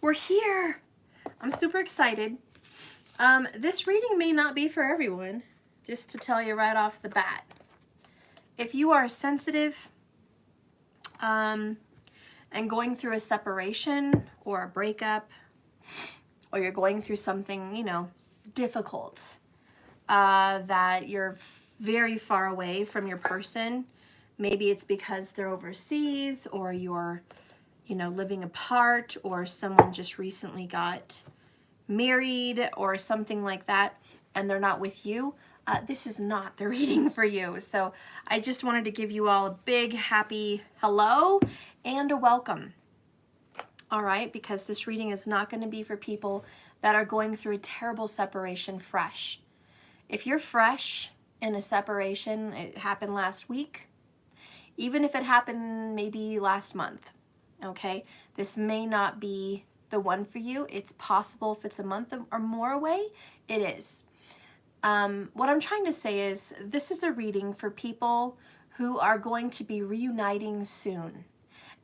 We're here. I'm super excited. This reading may not be for everyone, just to tell you right off the bat. If you are sensitive and going through a separation or a breakup, or you're going through something, you know, difficult, that you're very far away from your person, maybe it's because they're overseas, or you're, you know, living apart, or someone just recently got married or something like that, and they're not with you, this is not the reading for you. So I just wanted to give you all a big happy hello and a welcome. All right, because this reading is not going to be for people that are going through a terrible separation fresh. If you're fresh in a separation, it happened last week, even if it happened maybe last month, okay, this may not be the one for you. It's possible if it's a month or more away, it is. What I'm trying to say is this is a reading for people who are going to be reuniting soon.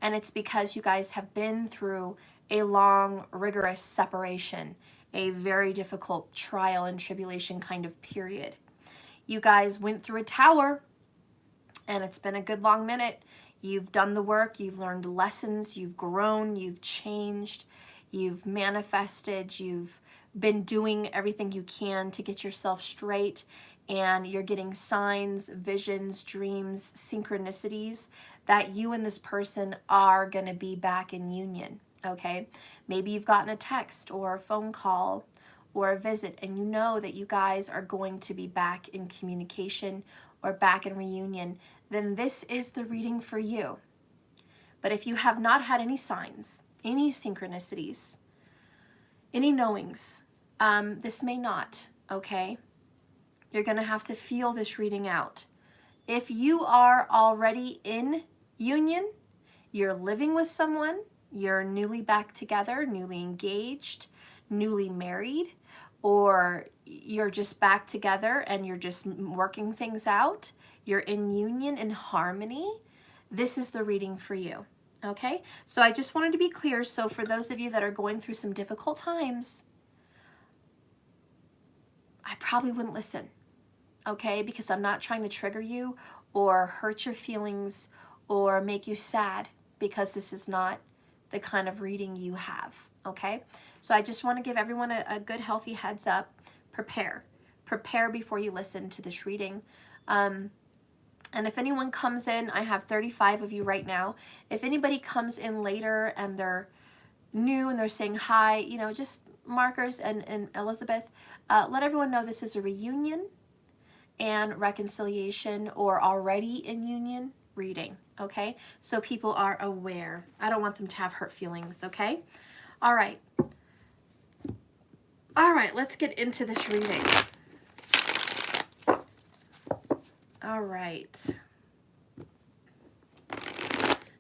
And it's because you guys have been through a long, rigorous separation, a very difficult trial and tribulation kind of period. You guys went through a tower, and it's been a good long minute. You've done the work, you've learned lessons, you've grown, you've changed, you've manifested, you've been doing everything you can to get yourself straight, and you're getting signs, visions, dreams, synchronicities that you and this person are going to be back in union, okay? Maybe you've gotten a text or a phone call or a visit, and you know that you guys are going to be back in communication or back in reunion. Then this is the reading for you. But if you have not had any signs, any synchronicities, any knowings, this may not, okay? You're going to have to feel this reading out. If you are already in union, you're living with someone, you're newly back together, newly engaged, newly married, or you're just back together and you're just working things out, you're in union and harmony, this is the reading for you, okay? So I just wanted to be clear. So for those of you that are going through some difficult times, I probably wouldn't listen, okay? Because I'm not trying to trigger you or hurt your feelings or make you sad, because this is not the kind of reading you have, okay? So I just want to give everyone a good, healthy heads up. Prepare. Prepare before you listen to this reading. And if anyone comes in, I have 35 of you right now. If anybody comes in later and they're new and they're saying hi, you know, just markers and Elizabeth, let everyone know this is a reunion and reconciliation or already in union reading, okay? So people are aware. I don't want them to have hurt feelings, okay? All right. All right, let's get into this reading. All right.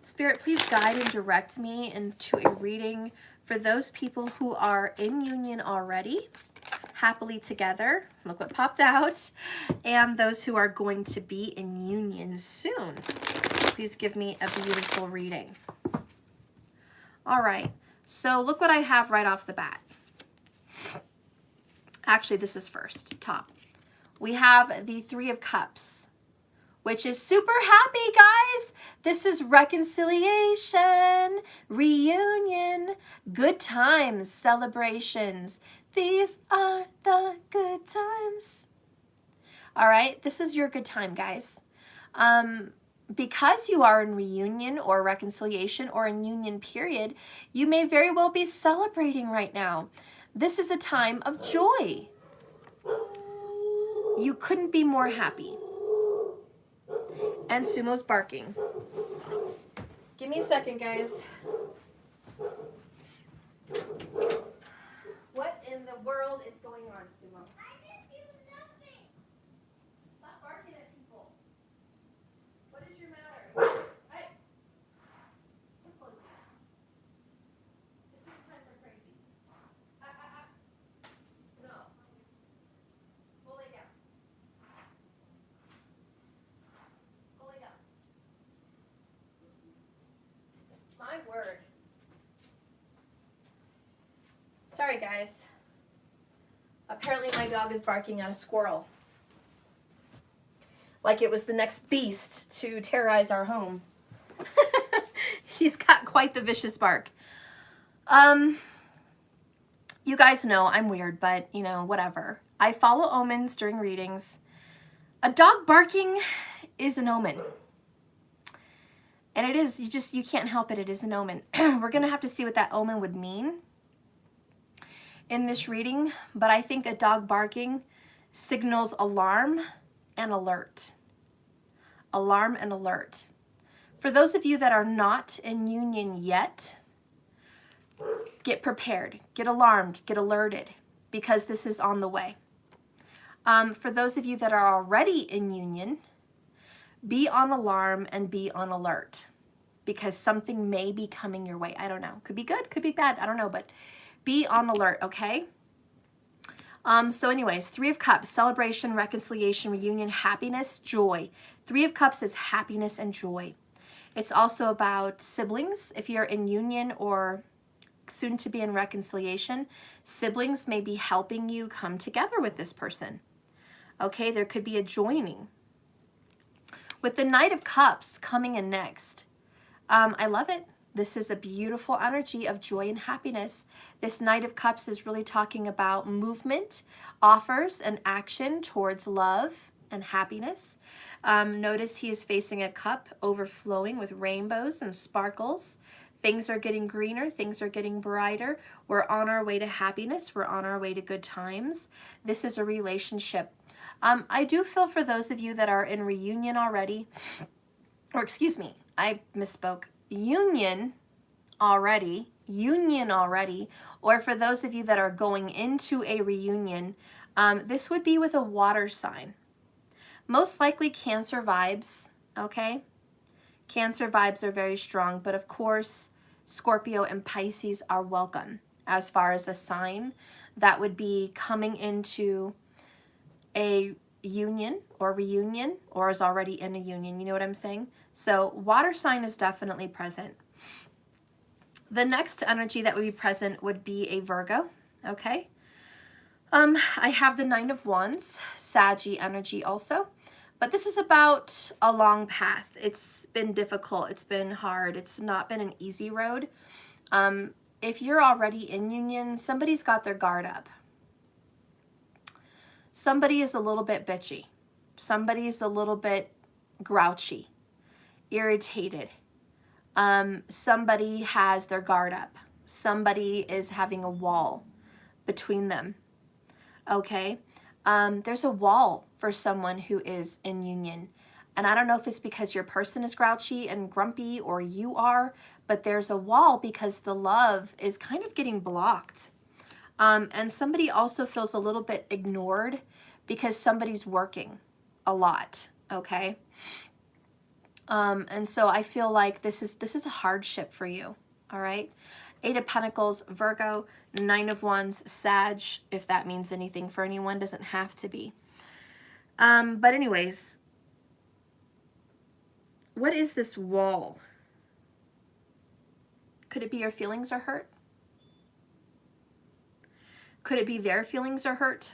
Spirit, please guide and direct me into a reading for those people who are in union already, happily together, look what popped out, and those who are going to be in union soon. Please give me a beautiful reading. All right, so look what I have right off the bat. Actually, this is first, top. We have the Three of Cups, which is super happy, guys. This is reconciliation, reunion, good times, celebrations. These are the good times. All right, this is your good time, guys. Because you are in reunion or reconciliation or in union period, you may very well be celebrating right now. This is a time of joy. You couldn't be more happy. And Sumo's barking. Give me a second, guys. What in the world is going on, Sumo? I didn't do nothing. Stop barking at people. What is your matter? Hey. Close this. This is time for crazy. No. Go lay down. Go lay down. My word. Sorry, guys. Apparently my dog is barking at a squirrel. Like it was the next beast to terrorize our home. He's got quite the vicious bark. You guys know I'm weird, but you know, whatever. I follow omens during readings. A dog barking is an omen. And it is, you can't help it, it is an omen. We're gonna have to see what that omen would mean in this reading, but I think a dog barking signals alarm and alert. Alarm and alert. For those of you that are not in union yet, get prepared, get alarmed, get alerted, because this is on the way. For those of you that are already in union, be on alarm and be on alert, because something may be coming your way. I don't know. Could be good, could be bad. I don't know, but be on alert, okay? So anyways, Three of Cups, celebration, reconciliation, reunion, happiness, joy. Three of Cups is happiness and joy. It's also about siblings. If you're in union or soon to be in reconciliation, siblings may be helping you come together with this person. Okay, there could be a joining. With the Knight of Cups coming in next, I love it. This is a beautiful energy of joy and happiness. This Knight of Cups is really talking about movement, offers, and action towards love and happiness. Notice he is facing a cup overflowing with rainbows and sparkles. Things are getting greener, things are getting brighter. We're on our way to happiness, we're on our way to good times. This is a relationship. I do feel for those of you that are in reunion already, or excuse me, I misspoke. Union already, or for those of you that are going into a reunion, this would be with a water sign. Most likely Cancer vibes, okay? Cancer vibes are very strong, but of course, Scorpio and Pisces are welcome as far as a sign that would be coming into a union or reunion, or is already in a union, you know what I'm saying? So water sign is definitely present. The next energy that would be present would be a Virgo, okay? I have the Nine of Wands, Saggy energy also, but this is about a long path. It's been difficult, it's been hard, it's not been an easy road. If you're already in union, somebody's got their guard up. Somebody is a little bit bitchy. Somebody is a little bit grouchy, irritated. Somebody has their guard up. Somebody is having a wall between them, okay? There's a wall for someone who is in union. And I don't know if it's because your person is grouchy and grumpy or you are, but there's a wall because the love is kind of getting blocked. And somebody also feels a little bit ignored because somebody's working a lot, okay? And so I feel like this is a hardship for you, all right? Eight of Pentacles, Virgo, Nine of Wands, Sag, if that means anything for anyone, doesn't have to be. But anyways, what is this wall? Could it be your feelings are hurt? Could it be their feelings are hurt?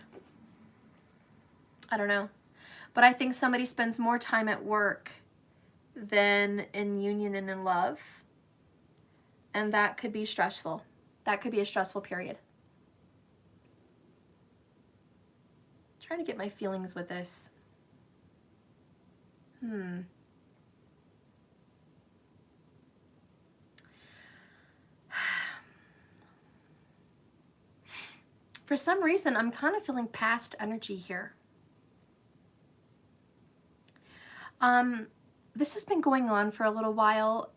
I don't know. But I think somebody spends more time at work than in union and in love. And that could be stressful. That could be a stressful period. I'm trying to get my feelings with this. For some reason, I'm kind of feeling past energy here. This has been going on for a little while.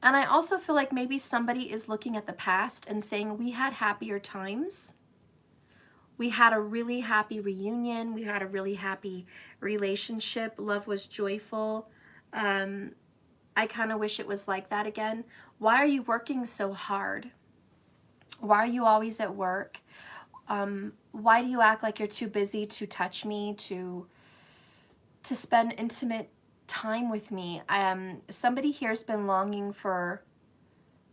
And I also feel like maybe somebody is looking at the past and saying, we had happier times. We had a really happy reunion. We had a really happy relationship. Love was joyful. I kind of wish it was like that again. Why are you working so hard? Why are you always at work? Why do you act like you're too busy to touch me, to spend intimate time with me? Somebody here has been longing for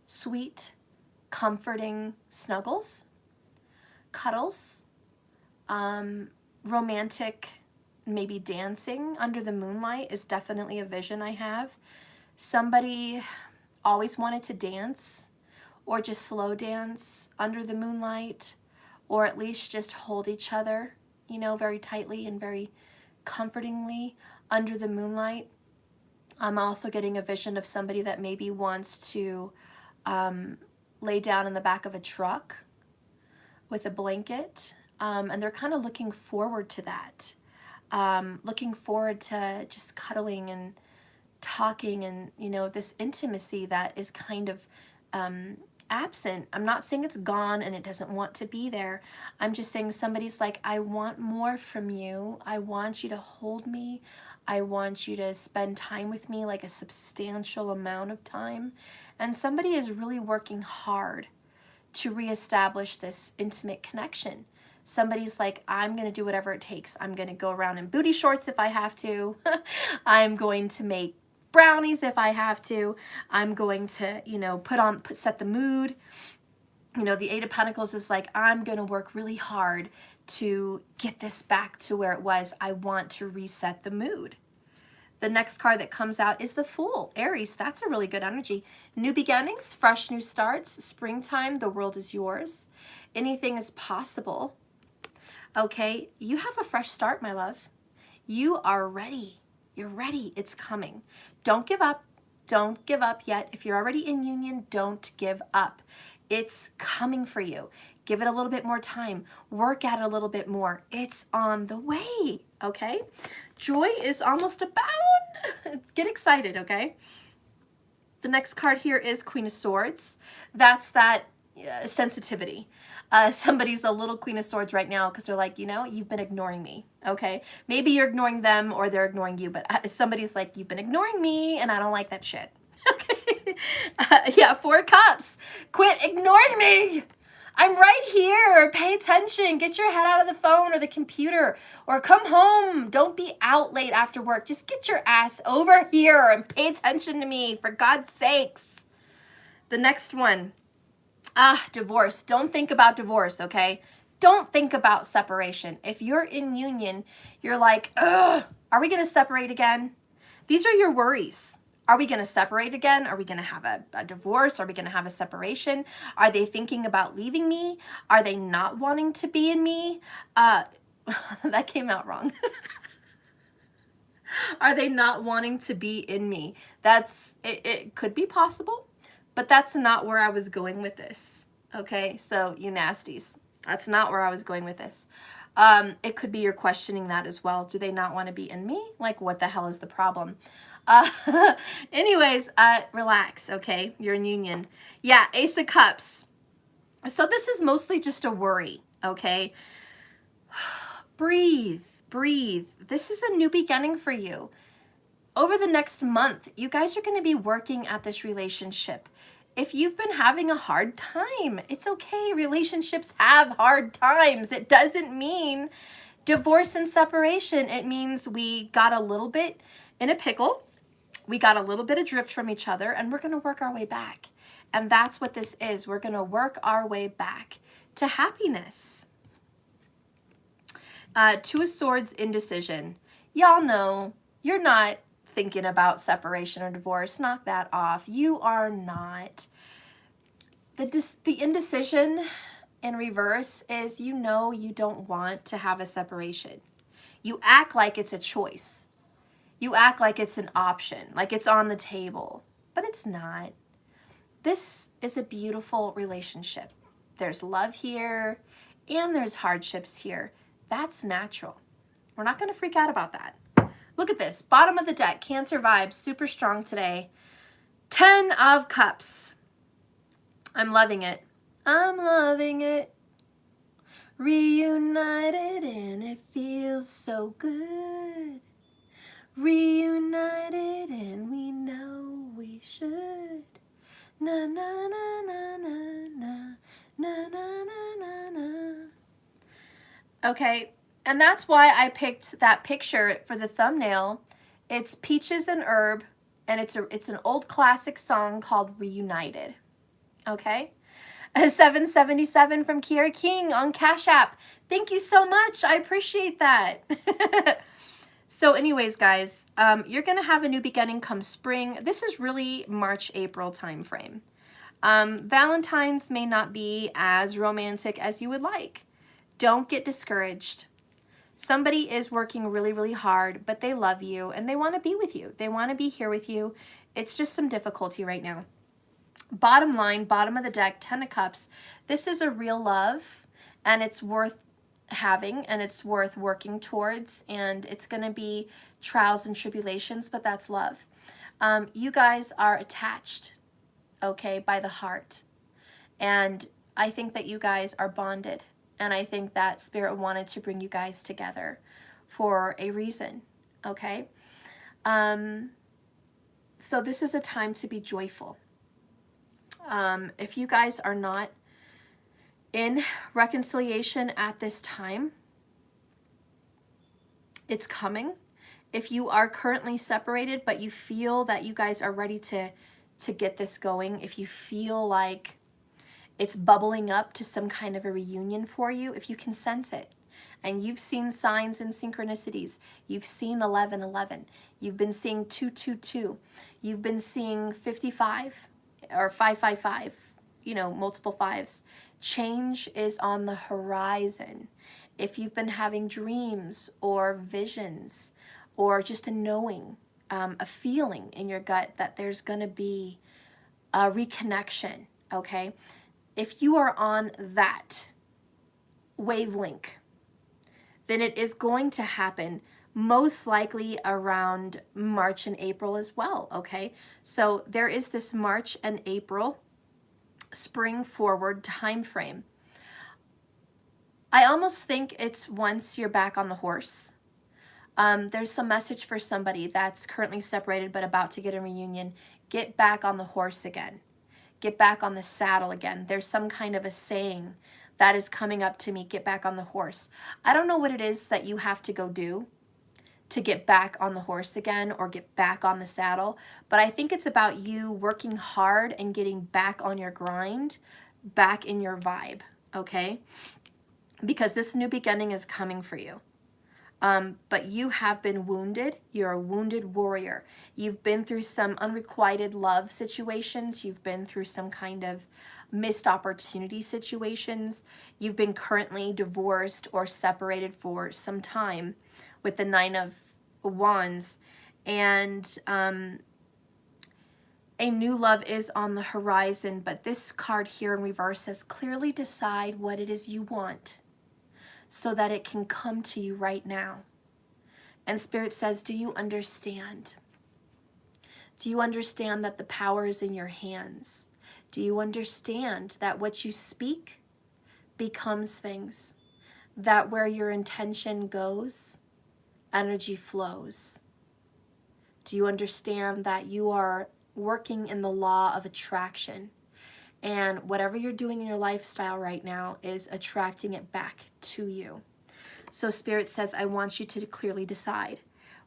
sweet, comforting snuggles, cuddles, romantic, maybe dancing under the moonlight is definitely a vision I have. Somebody always wanted to dance or just slow dance under the moonlight, or at least just hold each other, you know, very tightly and very comfortingly under the moonlight. I'm also getting a vision of somebody that maybe wants to lay down in the back of a truck with a blanket, and they're kind of looking forward to that, looking forward to just cuddling and talking and, you know, this intimacy that is kind of absent. I'm not saying it's gone and it doesn't want to be there. I'm just saying somebody's like, I want more from you. I want you to hold me. I want you to spend time with me, like a substantial amount of time. And somebody is really working hard to reestablish this intimate connection. Somebody's like, I'm going to do whatever it takes. I'm going to go around in booty shorts if I have to. I'm going to make brownies if I have to. I'm going to, you know, set the mood. You know, the Eight of Pentacles is like, I'm going to work really hard to get this back to where it was. I want to reset the mood. The next card that comes out is the Fool, Aries. That's a really good energy. New beginnings, fresh new starts, springtime, the world is yours. Anything is possible. Okay, you have a fresh start, my love. You are ready. You're ready. It's coming. Don't give up. Don't give up yet. If you're already in union, don't give up. It's coming for you. Give it a little bit more time. Work at it a little bit more. It's on the way, okay? Joy is almost abound. Get excited, okay? The next card here is Queen of Swords. That's that sensitivity. Somebody's a little Queen of Swords right now because they're like, you know, you've been ignoring me, okay? Maybe you're ignoring them or they're ignoring you, but somebody's like, you've been ignoring me and I don't like that shit, okay? Yeah, Four of Cups. Quit ignoring me. I'm right here. Pay attention. Get your head out of the phone or the computer or come home. Don't be out late after work. Just get your ass over here and pay attention to me, for God's sakes. The next one. Divorce. Don't think about divorce, okay? Don't think about separation. If you're in union, you're like, ugh, are we going to separate again? These are your worries. Are we going to separate again? Are we going to have a divorce? Are we going to have a separation? Are they thinking about leaving me? Are they not wanting to be in me? That came out wrong. Are they not wanting to be in me? It could be possible. But that's not where I was going with this, okay? So, you nasties, that's not where I was going with this. It could be you're questioning that as well. Do they not want to be in me? Like, what the hell is the problem? Anyways, relax, okay? You're in union. Yeah, Ace of Cups. So this is mostly just a worry, okay? Breathe, breathe. This is a new beginning for you. Over the next month, you guys are going to be working at this relationship. If you've been having a hard time, it's okay. Relationships have hard times. It doesn't mean divorce and separation. It means we got a little bit in a pickle. We got a little bit adrift from each other, and we're going to work our way back. And that's what this is. We're going to work our way back to happiness. Two of Swords, indecision. Y'all know you're not thinking about separation or divorce. Knock that off. You are not. The indecision in reverse is, you know, you don't want to have a separation. You act like it's a choice. You act like it's an option, like it's on the table, but it's not. This is a beautiful relationship. There's love here and there's hardships here. That's natural. We're not going to freak out about that. Look at this. Bottom of the deck. Cancer vibes. Super strong today. 10 of Cups. I'm loving it. I'm loving it. Reunited and it feels so good. Reunited and we know we should. Na na na na na na na na na na. Okay. And that's why I picked that picture for the thumbnail. It's Peaches and Herb, and it's an old classic song called Reunited. Okay? 777 from Kiera King on Cash App. Thank you so much. I appreciate that. So anyways, guys, you're going to have a new beginning come spring. This is really March, April time frame. Valentine's may not be as romantic as you would like. Don't get discouraged. Somebody is working really, really hard, but they love you and they want to be with you. They want to be here with you. It's just some difficulty right now. Bottom line, bottom of the deck, 10 of Cups. This is a real love and it's worth having and it's worth working towards, and it's going to be trials and tribulations, but that's love. You guys are attached, okay, by the heart. And I think that you guys are bonded. And I think that Spirit wanted to bring you guys together for a reason, okay? So this is a time to be joyful. If you guys are not in reconciliation at this time, it's coming. If you are currently separated, but you feel that you guys are ready to get this going, if you feel like it's bubbling up to some kind of a reunion for you, if you can sense it, and you've seen signs and synchronicities, you've seen 1111, you've been seeing 222, you've been seeing 55 or 555, you know, multiple fives. Change is on the horizon. If you've been having dreams or visions or just a knowing, a feeling in your gut that there's going to be a reconnection, okay? If you are on that wavelength, then it is going to happen most likely around March and April as well, okay? So there is this March and April spring forward time frame. I almost think it's once you're back on the horse. There's some message for somebody that's currently separated but about to get a reunion. Get back on the horse again. Get back on the saddle again. There's some kind of a saying that is coming up to me. Get back on the horse. I don't know what it is that you have to go do to get back on the horse again or get back on the saddle, but I think it's about you working hard and getting back on your grind, back in your vibe, okay? Because this new beginning is coming for you. But you have been wounded. You're a wounded warrior. You've been through some unrequited love situations. You've been through some kind of missed opportunity situations. You've been currently divorced or separated for some time with the 9 of Wands. And a new love is on the horizon. But this card here in reverse says, clearly decide what it is you want, so that it can come to you right now. And Spirit says, do you understand? Do you understand that the power is in your hands? Do you understand that what you speak becomes things? That where your intention goes, energy flows? Do you understand that you are working in the law of attraction? And whatever you're doing in your lifestyle right now is attracting it back to you. So Spirit says, I want you to clearly decide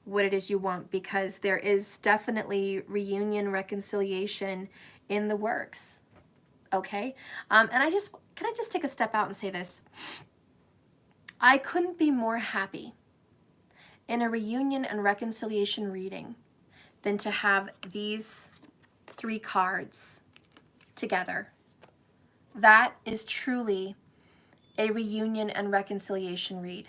what it is you want, because there is definitely reunion, reconciliation in the works. Okay? And can I just take a step out and say this? I couldn't be more happy in a reunion and reconciliation reading than to have these 3 cards together. That is truly a reunion and reconciliation read.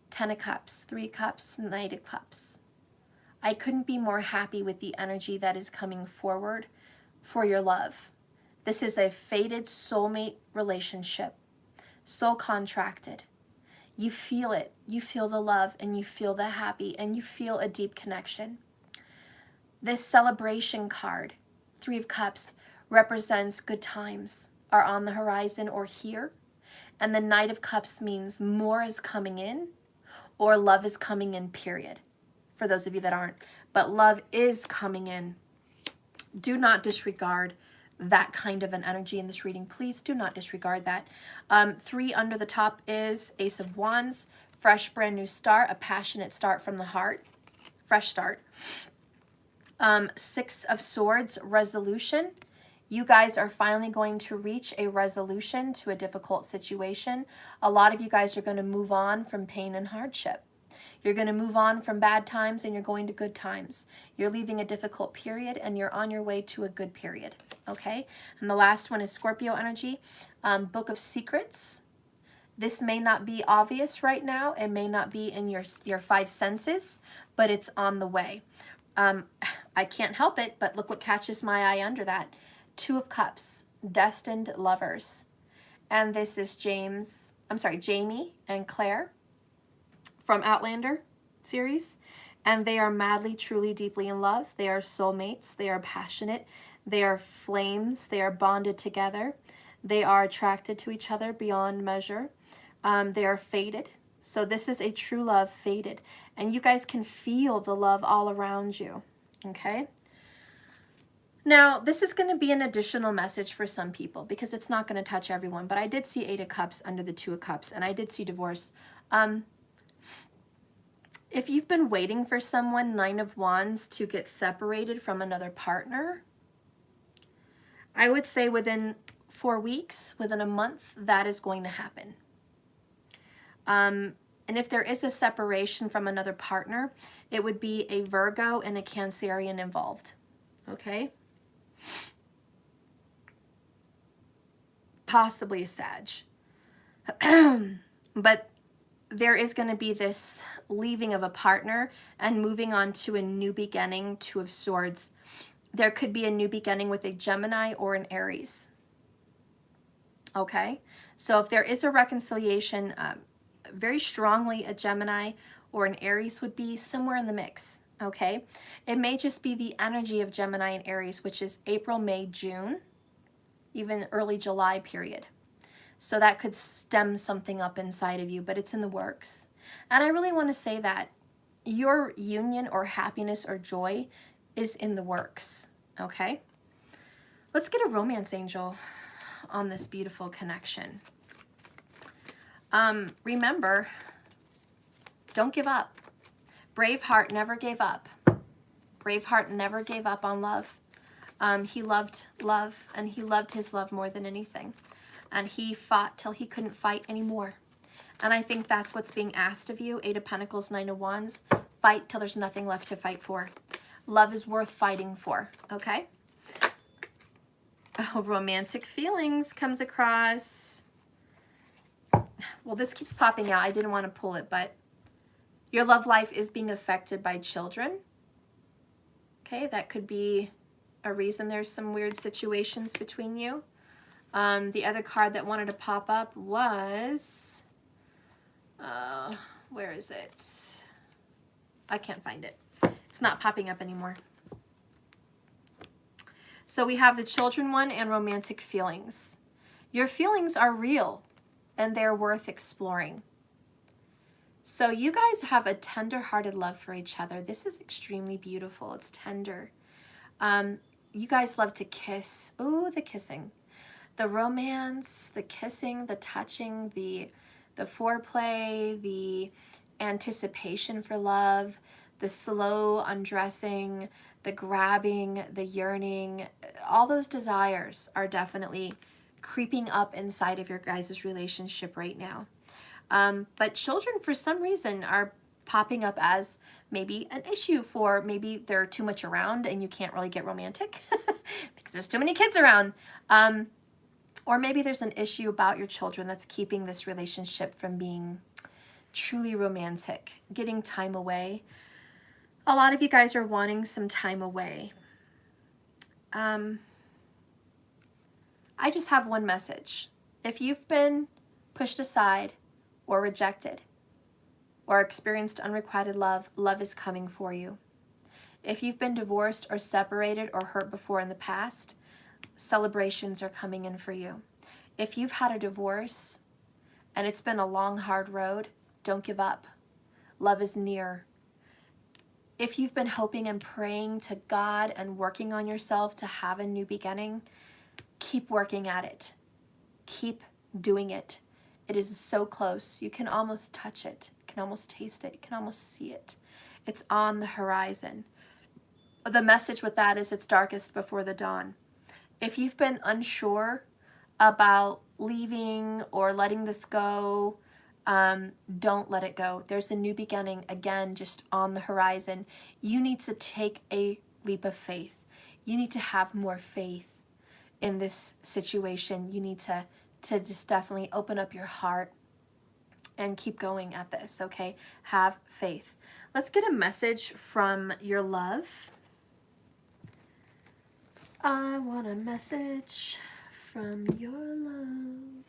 10 of Cups, 3 Cups, Knight of Cups. I couldn't be more happy with the energy that is coming forward for your love. This is a fated soulmate relationship, soul contracted. You feel it. You feel the love and you feel the happy and you feel a deep connection. This celebration card, 3 of Cups, represents good times are on the horizon or here. And the Knight of Cups means more is coming in or love is coming in, period. For those of you that aren't. But love is coming in. Do not disregard that kind of an energy in this reading. Please do not disregard that. 3 under the top is Ace of Wands, fresh brand new start, a passionate start from the heart, fresh start. 6 of Swords, resolution, You guys are finally going to reach a resolution to a difficult situation. A lot of you guys are going to move on from pain and hardship. You're going to move on from bad times and you're going to good times. You're leaving a difficult period and you're on your way to a good period. Okay? And the last one is Scorpio energy, Book of Secrets. This may not be obvious right now. It may not be in your five senses, but it's on the way. I can't help it, but look what catches my eye under that. Two of Cups, Destined Lovers. And this is Jamie and Claire from Outlander series. And they are madly, truly, deeply in love. They are soulmates. They are passionate. They are flames. They are bonded together. They are attracted to each other beyond measure. They are fated. So this is a true love fated. And you guys can feel the love all around you. Okay? Now, this is going to be an additional message for some people because it's not going to touch everyone. But I did see 8 of Cups under the 2 of Cups. And I did see divorce. If you've been waiting for someone, 9 of Wands, to get separated from another partner, I would say within 4 weeks, within a month, that is going to happen. And if there is a separation from another partner, it would be a Virgo and a Cancerian involved. Okay? Possibly a Sag. But there is going to be this leaving of a partner and moving on to a new beginning, 2 of Swords. There could be a new beginning with a Gemini or an Aries. Okay? So if there is a reconciliation, very strongly a Gemini or an Aries would be somewhere in the mix. Okay? It may just be the energy of Gemini and Aries, which is April, May, June, even early July period. So that could stem something up inside of you, but it's in the works. And I really want to say that your union or happiness or joy is in the works. Okay? Let's get a romance angel on this beautiful connection. Remember, don't give up. Braveheart never gave up. Braveheart never gave up on love. He loved love, and he loved his love more than anything. And he fought till he couldn't fight anymore. And I think that's what's being asked of you. 8 of Pentacles, 9 of Wands. Fight till there's nothing left to fight for. Love is worth fighting for, okay? Oh, romantic feelings comes across. Well, this keeps popping out. I didn't want to pull it, but your love life is being affected by children. Okay, that could be a reason there's some weird situations between you. The other card that wanted to pop up was, where is it? I can't find it. It's not popping up anymore. So we have the children one and romantic feelings. Your feelings are real and they're worth exploring. So you guys have a tender-hearted love for each other. This is extremely beautiful. It's tender. You guys love to kiss. Ooh, the kissing. The romance, the kissing, the touching, the foreplay, the anticipation for love, the slow undressing, the grabbing, the yearning, all those desires are definitely creeping up inside of your guys' relationship right now. But children, for some reason, are popping up as maybe an issue for maybe they're too much around and you can't really get romantic because there's too many kids around. Or maybe there's an issue about your children that's keeping this relationship from being truly romantic, getting time away. A lot of you guys are wanting some time away. I just have one message. If you've been pushed aside or rejected or experienced unrequited love, love is coming for you. If you've been divorced or separated or hurt before in the past, celebrations are coming in for you. If you've had a divorce and it's been a long, hard road, don't give up. Love is near. If you've been hoping and praying to God and working on yourself to have a new beginning, keep working at it. Keep doing it. It is so close. You can almost touch it. You can almost taste it. You can almost see it. It's on the horizon. The message with that is it's darkest before the dawn. If you've been unsure about leaving or letting this go, don't let it go. There's a new beginning, again, just on the horizon. You need to take a leap of faith. You need to have more faith in this situation. You need to just definitely open up your heart and keep going at this, okay? Have faith. Let's get a message from your love. I want a message from your love.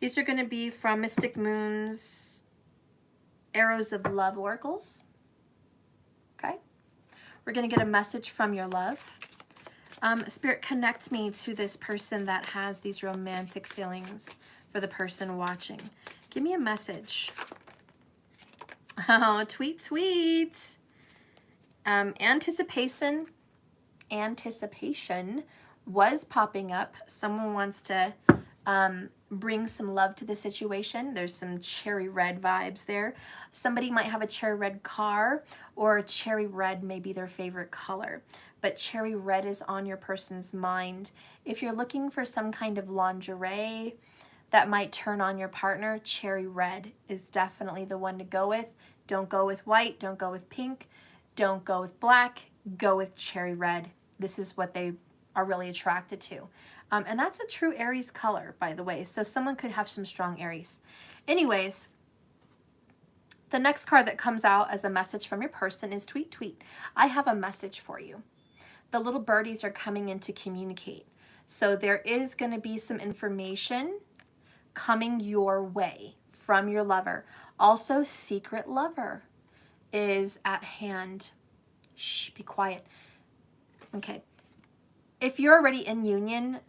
These are going to be from Mystic Moon's Arrows of Love Oracles. Okay? We're going to get a message from your love. Spirit, connect me to this person that has these romantic feelings for the person watching. Give me a message. Oh, tweet, tweet. Anticipation was popping up. Someone wants to bring some love to the situation. There's some cherry red vibes there. Somebody might have a cherry red car, or cherry red may be their favorite color, but cherry red is on your person's mind. If you're looking for some kind of lingerie that might turn on your partner, cherry red is definitely the one to go with. Don't go with white, don't go with pink, don't go with black, go with cherry red. This is what they are really attracted to. And that's a true Aries color, by the way. So someone could have some strong Aries. Anyways, the next card that comes out as a message from your person is tweet, tweet. I have a message for you. The little birdies are coming in to communicate. So there is going to be some information coming your way from your lover. Also, secret lover is at hand. Shh, be quiet. Okay. If you're already in union,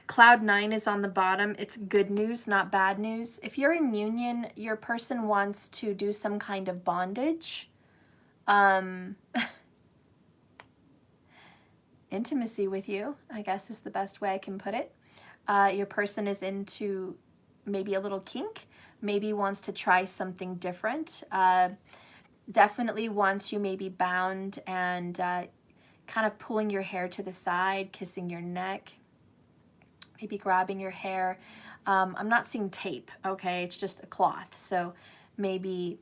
Cloud 9 is on the bottom. It's good news, not bad news. If you're in union, your person wants to do some kind of bondage. Intimacy with you, I guess is the best way I can put it. Your person is into maybe a little kink, maybe wants to try something different. Definitely wants you maybe bound and kind of pulling your hair to the side, kissing your neck, maybe grabbing your hair. I'm not seeing tape, okay? It's just a cloth. So maybe,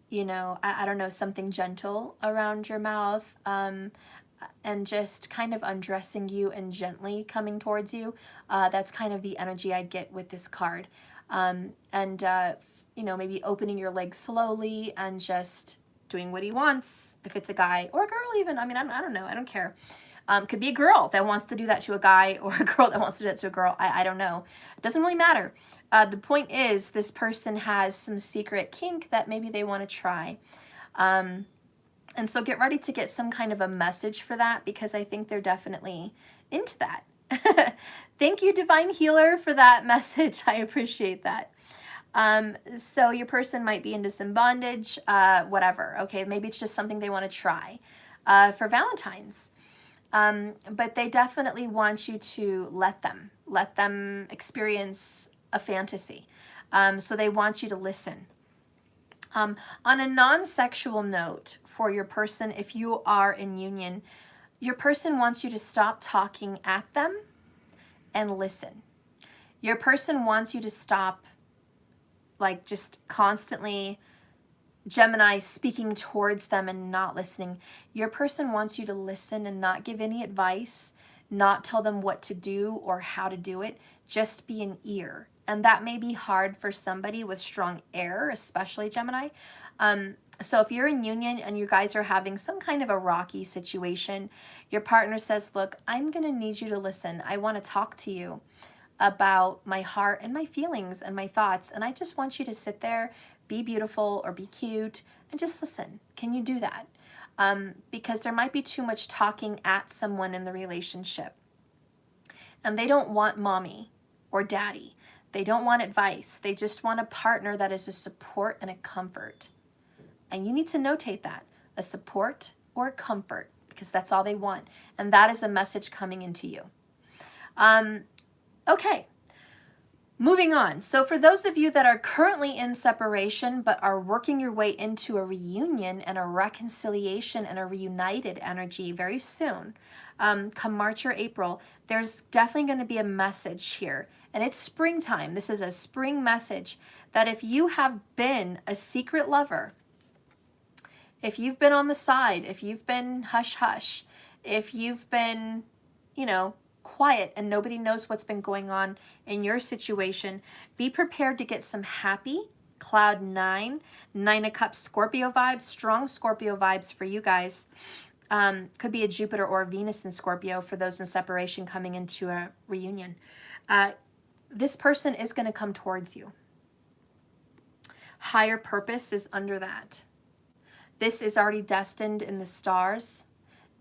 you know, I don't know, something gentle around your mouth, and just kind of undressing you and gently coming towards you. That's kind of the energy I get with this card. You know, maybe opening your legs slowly and just doing what he wants. If it's a guy or a girl even, I mean, I don't know, I don't care. Could be a girl that wants to do that to a guy, or a girl that wants to do that to a girl. I don't know. It doesn't really matter. The point is, this person has some secret kink that maybe they want to try. And so get ready to get some kind of a message for that, because I think they're definitely into that. Thank you, Divine Healer, for that message. I appreciate that. So your person might be into some bondage, whatever. Okay, maybe it's just something they want to try for Valentine's. But they definitely want you to let them experience a fantasy. So they want you to listen. On a non-sexual note, for your person, if you are in union, your person wants you to stop talking at them and listen. Your person wants you to stop, like, just constantly, Gemini, speaking towards them and not listening. Your person wants you to listen and not give any advice, not tell them what to do or how to do it, just be an ear. And that may be hard for somebody with strong air, especially Gemini. So if you're in union and you guys are having some kind of a rocky situation, your partner says, look, I'm going to need you to listen. I want to talk to you about my heart and my feelings and my thoughts. And I just want you to sit there, be beautiful or be cute, and just listen. Can you do that? Because there might be too much talking at someone in the relationship. And they don't want mommy or daddy. They don't want advice. They just want a partner that is a support and a comfort. And you need to notate that, a support or a comfort, because that's all they want. And that is a message coming into you. Okay, moving on. So for those of you that are currently in separation but are working your way into a reunion and a reconciliation and a reunited energy very soon, come March or April, there's definitely going to be a message here. And it's springtime. This is a spring message that if you have been a secret lover, if you've been on the side, if you've been hush-hush, if you've been, you know, quiet and nobody knows what's been going on in your situation, be prepared to get some happy cloud 9, 9 of Cups Scorpio vibes, strong Scorpio vibes for you guys. Could be a Jupiter or a Venus in Scorpio for those in separation coming into a reunion. This person is going to come towards you. Higher purpose is under that. This is already destined in the stars.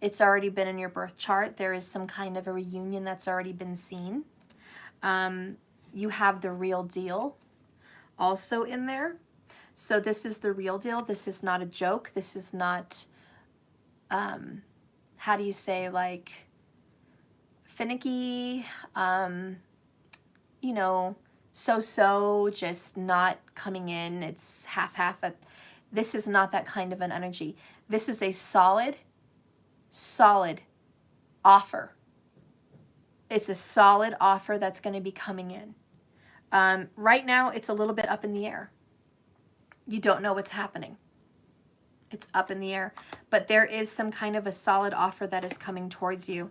It's already been in your birth chart. There is some kind of a reunion that's already been seen. You have the real deal also in there. So this is the real deal. This is not a joke. This is not, how do you say, like, finicky, you know, so-so, just not coming in. It's half-half. This is not that kind of an energy. This is a solid offer. It's a solid offer that's going to be coming in. Right now, it's a little bit up in the air. You don't know what's happening. It's up in the air. But there is some kind of a solid offer that is coming towards you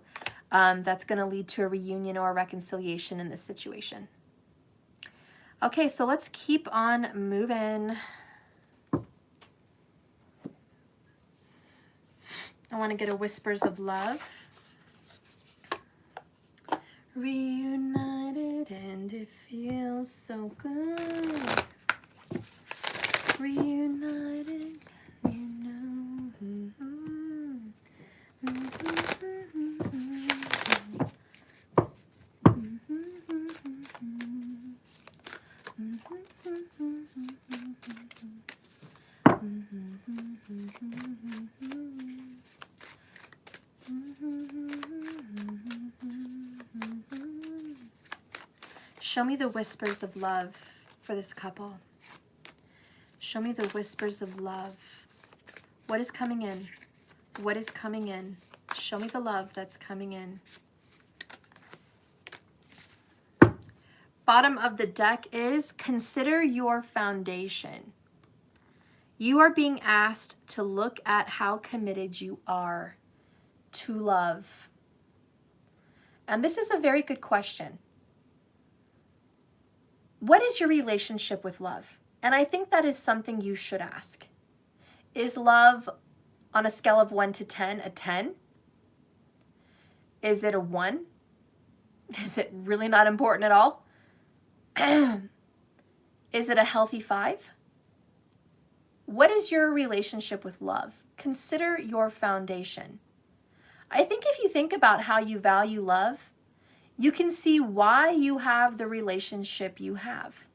that's going to lead to a reunion or a reconciliation in this situation. Okay, so let's keep on moving. I want to get a Whispers of Love. Reunited and it feels so good. Reunited, you know. Show me the whispers of love for this couple. Show me the whispers of love. What is coming in? What is coming in? Show me the love that's coming in. Bottom of the deck is consider your foundation. You are being asked to look at how committed you are to love. And this is a very good question. What is your relationship with love? And I think that is something you should ask. Is love on a scale of 1 to 10 a 10? Is it a 1? Is it really not important at all? Is it a healthy 5? What is your relationship with love? Consider your foundation. I think if you think about how you value love, you can see why you have the relationship you have.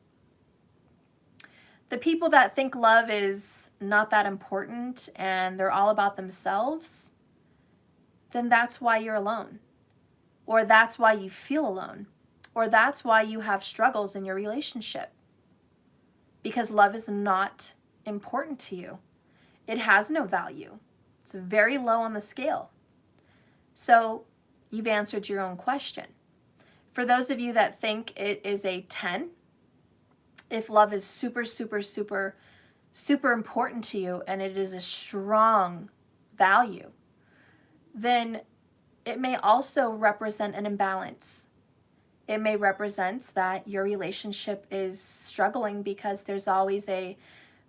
The people that think love is not that important and they're all about themselves, then that's why you're alone. Or that's why you feel alone. Or that's why you have struggles in your relationship. Because love is not important to you. It has no value. It's very low on the scale. So you've answered your own question. For those of you that think it is a 10, if love is super, super, super, super important to you and it is a strong value, then it may also represent an imbalance. It may represent that your relationship is struggling because there's always a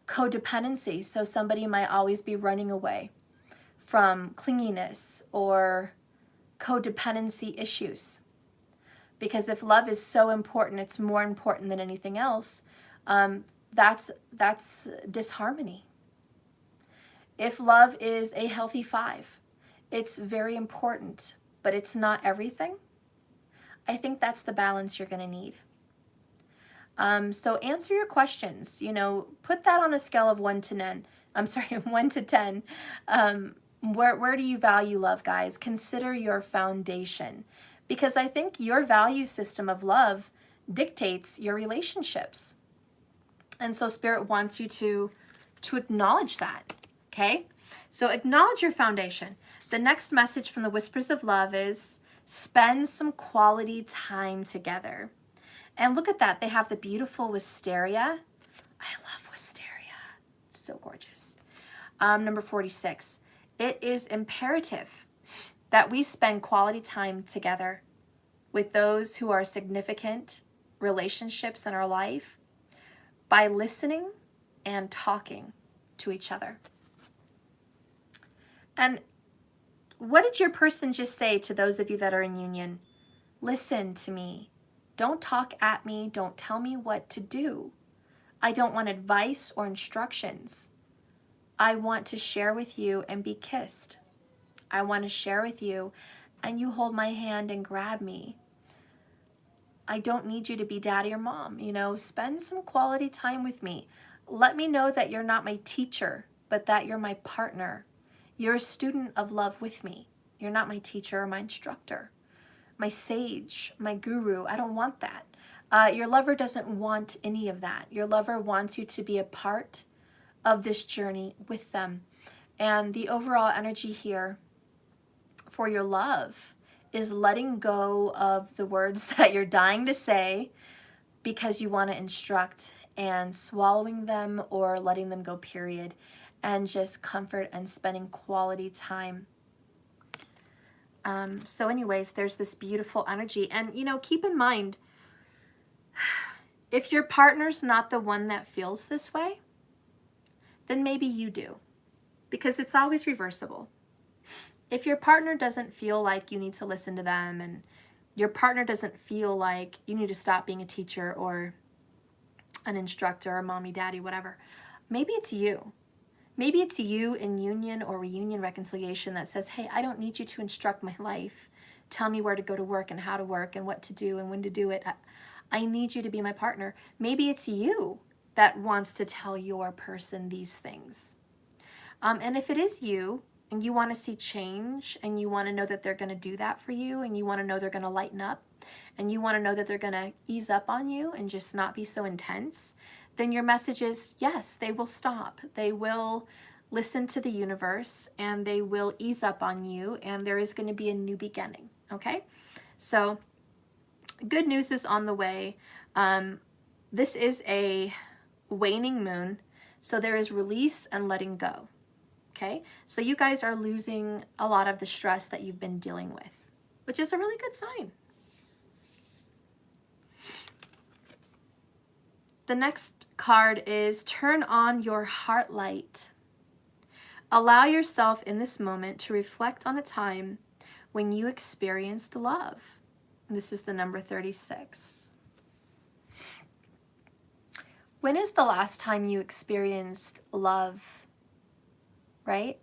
codependency. So somebody might always be running away from clinginess or codependency issues. Because if love is so important, it's more important than anything else, that's disharmony. If love is a healthy 5, it's very important, but it's not everything. I think that's the balance you're going to need. So answer your questions, you know, put that on a scale of 1 to 10. I'm sorry, 1 to 10. Where do you value love, guys? Consider your foundation, because I think your value system of love dictates your relationships. And so Spirit wants you to acknowledge that, okay? So acknowledge your foundation. The next message from the Whispers of Love is spend some quality time together. And look at that. They have the beautiful wisteria. I love wisteria. It's so gorgeous. Number 46. It is imperative that we spend quality time together with those who are significant relationships in our life by listening and talking to each other. And what did your person just say to those of you that are in union? Listen to me. Don't talk at me. Don't tell me what to do. I don't want advice or instructions. I want to share with you and be kissed. I want to share with you and you hold my hand and grab me. I don't need you to be daddy or mom. You know, spend some quality time with me. Let me know that you're not my teacher, but that you're my partner. You're a student of love with me. You're not my teacher or my instructor, my sage, my guru. I don't want that. Your lover doesn't want any of that. Your lover wants you to be a part of this journey with them. And the overall energy here for your love is letting go of the words that you're dying to say because you want to instruct, and swallowing them or letting them go, period, and just comfort and spending quality time. So anyways, there's this beautiful energy. And, you know, keep in mind, if your partner's not the one that feels this way, then maybe you do, because it's always reversible. If your partner doesn't feel like you need to listen to them, and your partner doesn't feel like you need to stop being a teacher or an instructor or mommy, daddy, whatever, maybe it's you. Maybe it's you in union or reunion reconciliation that says, hey, I don't need you to instruct my life. Tell me where to go to work and how to work and what to do and when to do it. I need you to be my partner. Maybe it's you that wants to tell your person these things. And if it is you, and you want to see change, and you want to know that they're going to do that for you, and you want to know they're going to lighten up, and you want to know that they're going to ease up on you and just not be so intense, then your message is, yes, they will stop. They will listen to the universe, and they will ease up on you, and there is going to be a new beginning, okay? So good news is on the way. This is a waning moon, so there is release and letting go. Okay, so you guys are losing a lot of the stress that you've been dealing with, which is a really good sign. The next card is turn on your heart light. Allow yourself in this moment to reflect on a time when you experienced love. This is the number 36. When is the last time you experienced love? Right?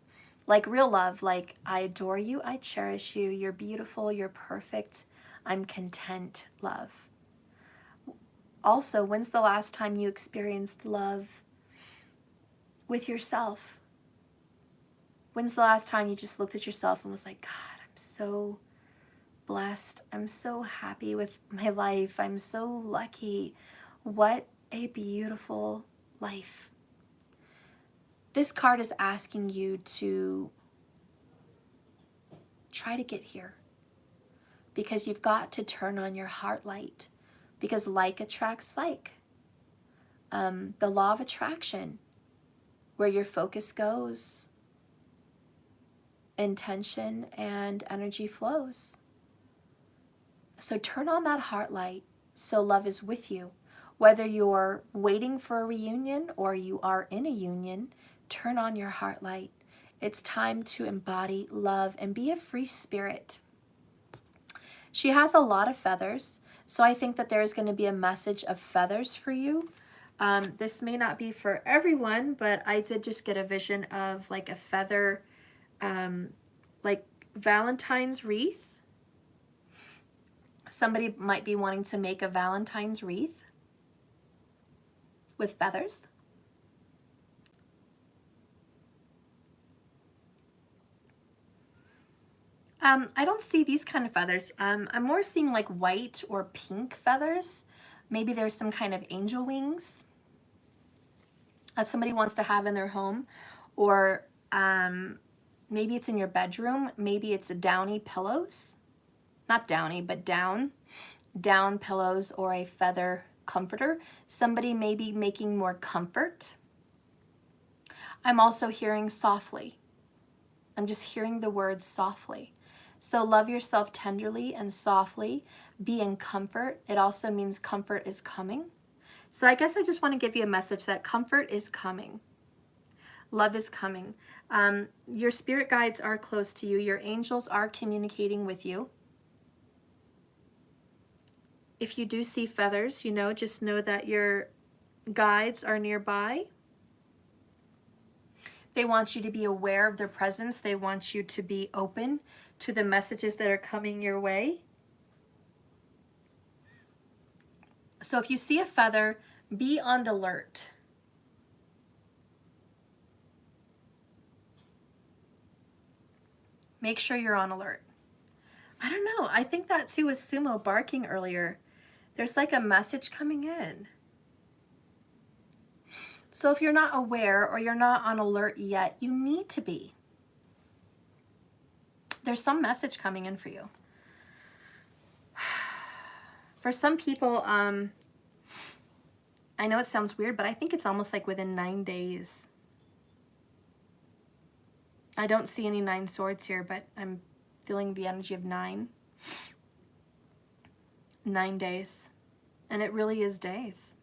Like real love, like I adore you, I cherish you, you're beautiful, you're perfect, I'm content love. Also, when's the last time you experienced love with yourself? When's the last time you just looked at yourself and was like, God, I'm so blessed, I'm so happy with my life, I'm so lucky, what a beautiful life. This card is asking you to try to get here, because you've got to turn on your heart light, because like attracts like. The law of attraction, where your focus goes, intention and energy flows. So turn on that heart light so love is with you. Whether you're waiting for a reunion or you are in a union, turn on your heart light. It's time to embody love and be a free spirit. She has a lot of feathers, so I think that there's going to be a message of feathers for you. This may not be for everyone, but I did just get a vision of like a feather, like Valentine's wreath. Somebody might be wanting to make a Valentine's wreath. with feathers. I don't see these kind of feathers. I'm more seeing like white or pink feathers. Maybe there's some kind of angel wings that somebody wants to have in their home, or maybe it's in your bedroom. Maybe it's downy pillows, not downy, but down pillows, or a feather comforter. Somebody may be making more comfort. I'm also hearing softly. I'm just hearing the word softly. So love yourself tenderly and softly. Be in comfort. It also means comfort is coming. So I guess I just want to give you a message that comfort is coming. Love is coming. Your spirit guides are close to you. Your angels are communicating with you. If you do see feathers, you know, just know that your guides are nearby. They want you to be aware of their presence. They want you to be open to the messages that are coming your way. So if you see a feather, be on alert. Make sure you're on alert. I don't know. I think that too was Sumo barking earlier. There's like a message coming in. So if you're not aware or you're not on alert yet, you need to be. There's some message coming in for you. For some people, I know it sounds weird, but I think it's almost like within 9 days. I don't see any 9 swords here, but I'm feeling the energy of 9. 9 days. And it really is days.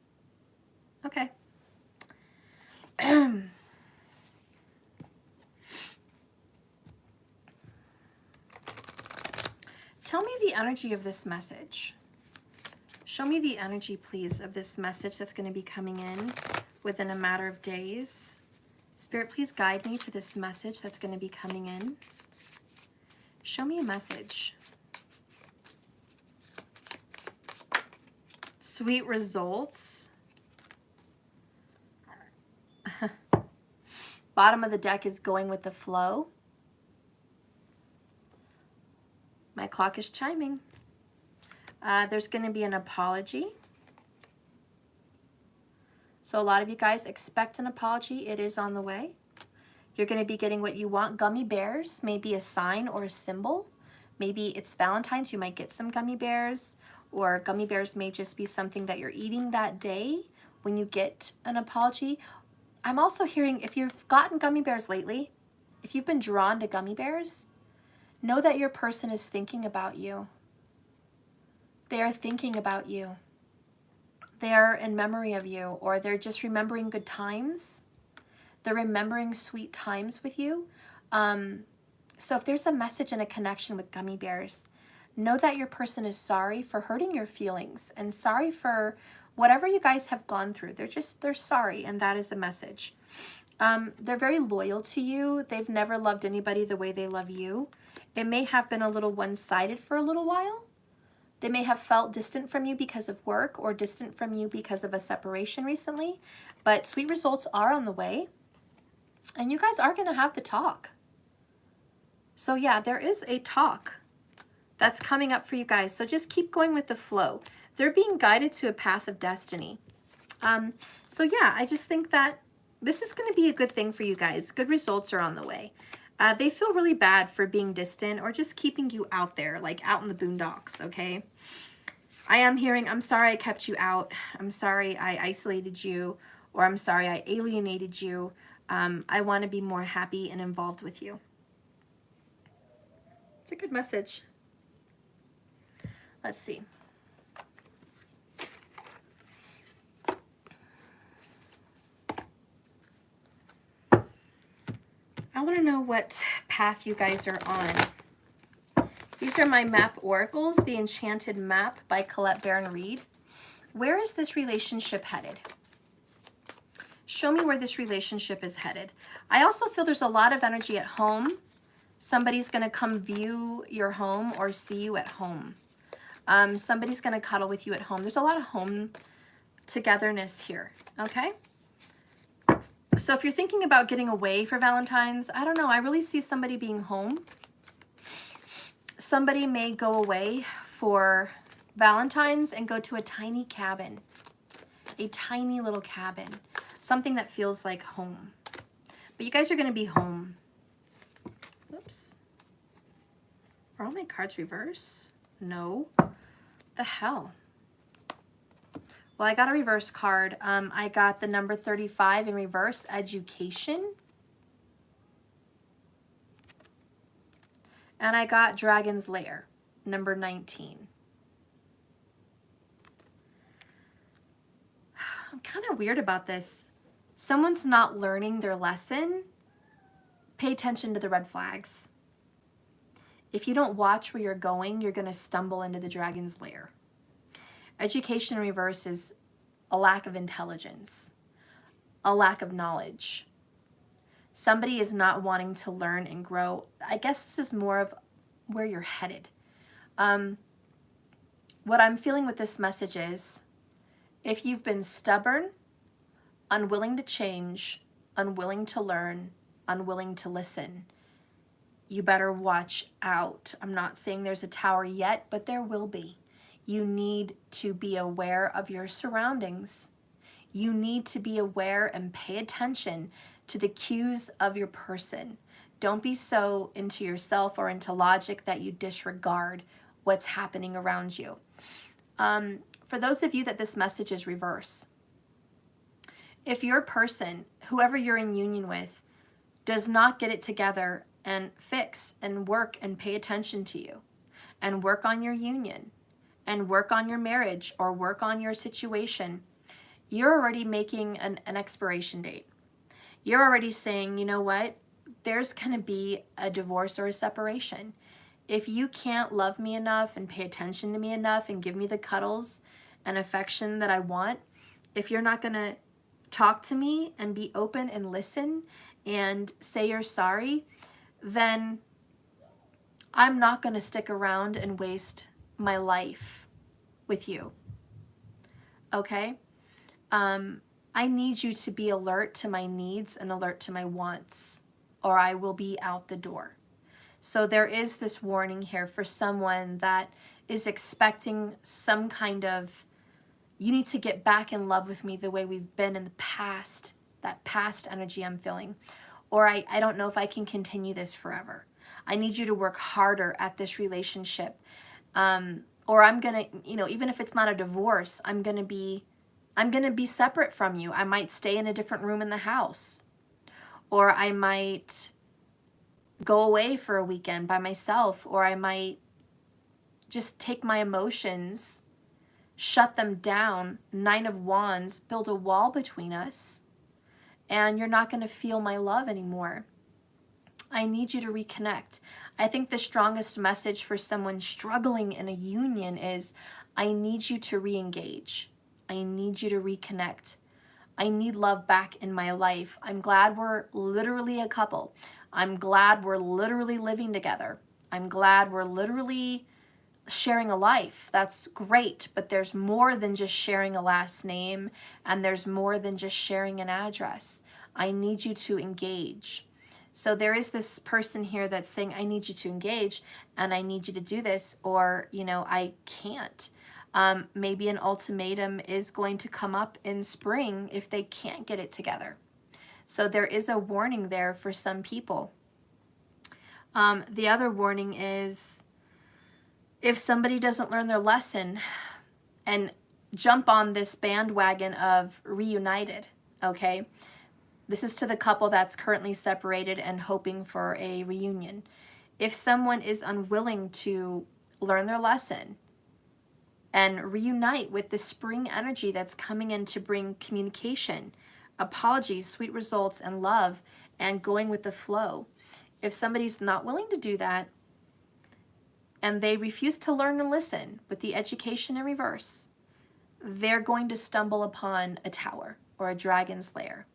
Okay. Tell me the energy of this message. Show me the energy, please, of this message that's going to be coming in within a matter of days. Spirit, please guide me to this message that's going to be coming in. Show me a message. Sweet results. Bottom of the deck is going with the flow. My clock is chiming. There's going to be an apology. So a lot of you guys expect an apology. It is on the way. You're going to be getting what you want. Gummy bears may be a sign or a symbol. Maybe it's Valentine's. You might get some gummy bears, or gummy bears may just be something that you're eating that day when you get an apology. I'm also hearing, if you've gotten gummy bears lately, if you've been drawn to gummy bears, know that your person is thinking about you. They are thinking about you. They are in memory of you, or they're just remembering good times. They're remembering sweet times with you. So if there's a message and a connection with gummy bears, know that your person is sorry for hurting your feelings and sorry for whatever you guys have gone through. They're sorry, and that is a message. They're very loyal to you. They've never loved anybody the way they love you. It may have been a little one-sided for a little while. They may have felt distant from you because of work, or distant from you because of a separation recently, but sweet results are on the way, and you guys are going to have the talk. So yeah, there is a talk that's coming up for you guys. So just keep going with the flow. They're being guided to a path of destiny. So yeah, I just think that this is going to be a good thing for you guys. Good results are on the way. They feel really bad for being distant or just keeping you out there, like out in the boondocks, okay? I am hearing, I'm sorry I kept you out. I'm sorry I isolated you, or I'm sorry I alienated you. I want to be more happy and involved with you. It's a good message. Let's see. I want to know what path you guys are on. These are my map oracles, The Enchanted Map by Colette Baron Reed. Where is this relationship headed? Show me where this relationship is headed. I also feel there's a lot of energy at home. Somebody's going to come view your home or see you at home. Somebody's going to cuddle with you at home. There's a lot of home togetherness here, okay? So if you're thinking about getting away for Valentine's, I don't know, I really see somebody being home. Somebody may go away for Valentine's and go to a tiny cabin, a tiny little cabin, something that feels like home. But you guys are going to be home. Oops. Are all my cards reverse? No. The hell? Well, I got a reverse card. I got the number 35 in reverse, education. And I got Dragon's Lair, number 19. I'm kind of weird about this. Someone's not learning their lesson. Pay attention to the red flags. If you don't watch where you're going, you're going to stumble into the Dragon's Lair. Education in reverse is a lack of intelligence, a lack of knowledge. Somebody is not wanting to learn and grow. I guess this is more of where you're headed. What I'm feeling with this message is, if you've been stubborn, unwilling to change, unwilling to learn, unwilling to listen, you better watch out. I'm not saying there's a tower yet, but there will be. You need to be aware of your surroundings. You need to be aware and pay attention to the cues of your person. Don't be so into yourself or into logic that you disregard what's happening around you. For those of you that this message is reverse, if your person, whoever you're in union with, does not get it together and fix and work and pay attention to you and work on your union and work on your marriage or work on your situation, you're already making an expiration date. You're already saying, you know what, there's going to be a divorce or a separation. If you can't love me enough and pay attention to me enough and give me the cuddles and affection that I want, if you're not going to talk to me and be open and listen and say you're sorry, then I'm not going to stick around and waste my life with you. Okay? I need you to be alert to my needs and alert to my wants, or I will be out the door. So there is this warning here for someone that is expecting some kind of, you need to get back in love with me the way we've been in the past, that past energy I'm feeling. Or I don't know if I can continue this forever. I need you to work harder at this relationship. Or I'm going to, even if it's not a divorce, I'm going to be separate from you. I might stay in a different room in the house. Or I might go away for a weekend by myself. Or I might just take my emotions, shut them down, 9 of Wands, build a wall between us, and you're not going to feel my love anymore. I need you to reconnect. I think the strongest message for someone struggling in a union is, I need you to re-engage. I need you to reconnect. I need love back in my life. I'm glad we're literally a couple. I'm glad we're literally living together. I'm glad we're literally sharing a life. That's great, but there's more than just sharing a last name, and there's more than just sharing an address. I need you to engage. So there is this person here that's saying, I need you to engage, and I need you to do this, or, I can't. Maybe an ultimatum is going to come up in spring if they can't get it together. So there is a warning there for some people. The other warning is, if somebody doesn't learn their lesson and jump on this bandwagon of reunited, okay? This is to the couple that's currently separated and hoping for a reunion. If someone is unwilling to learn their lesson and reunite with the spring energy that's coming in to bring communication, apologies, sweet results, and love, and going with the flow, if somebody's not willing to do that, and they refuse to learn and listen with the education in reverse, they're going to stumble upon a tower or a dragon's lair.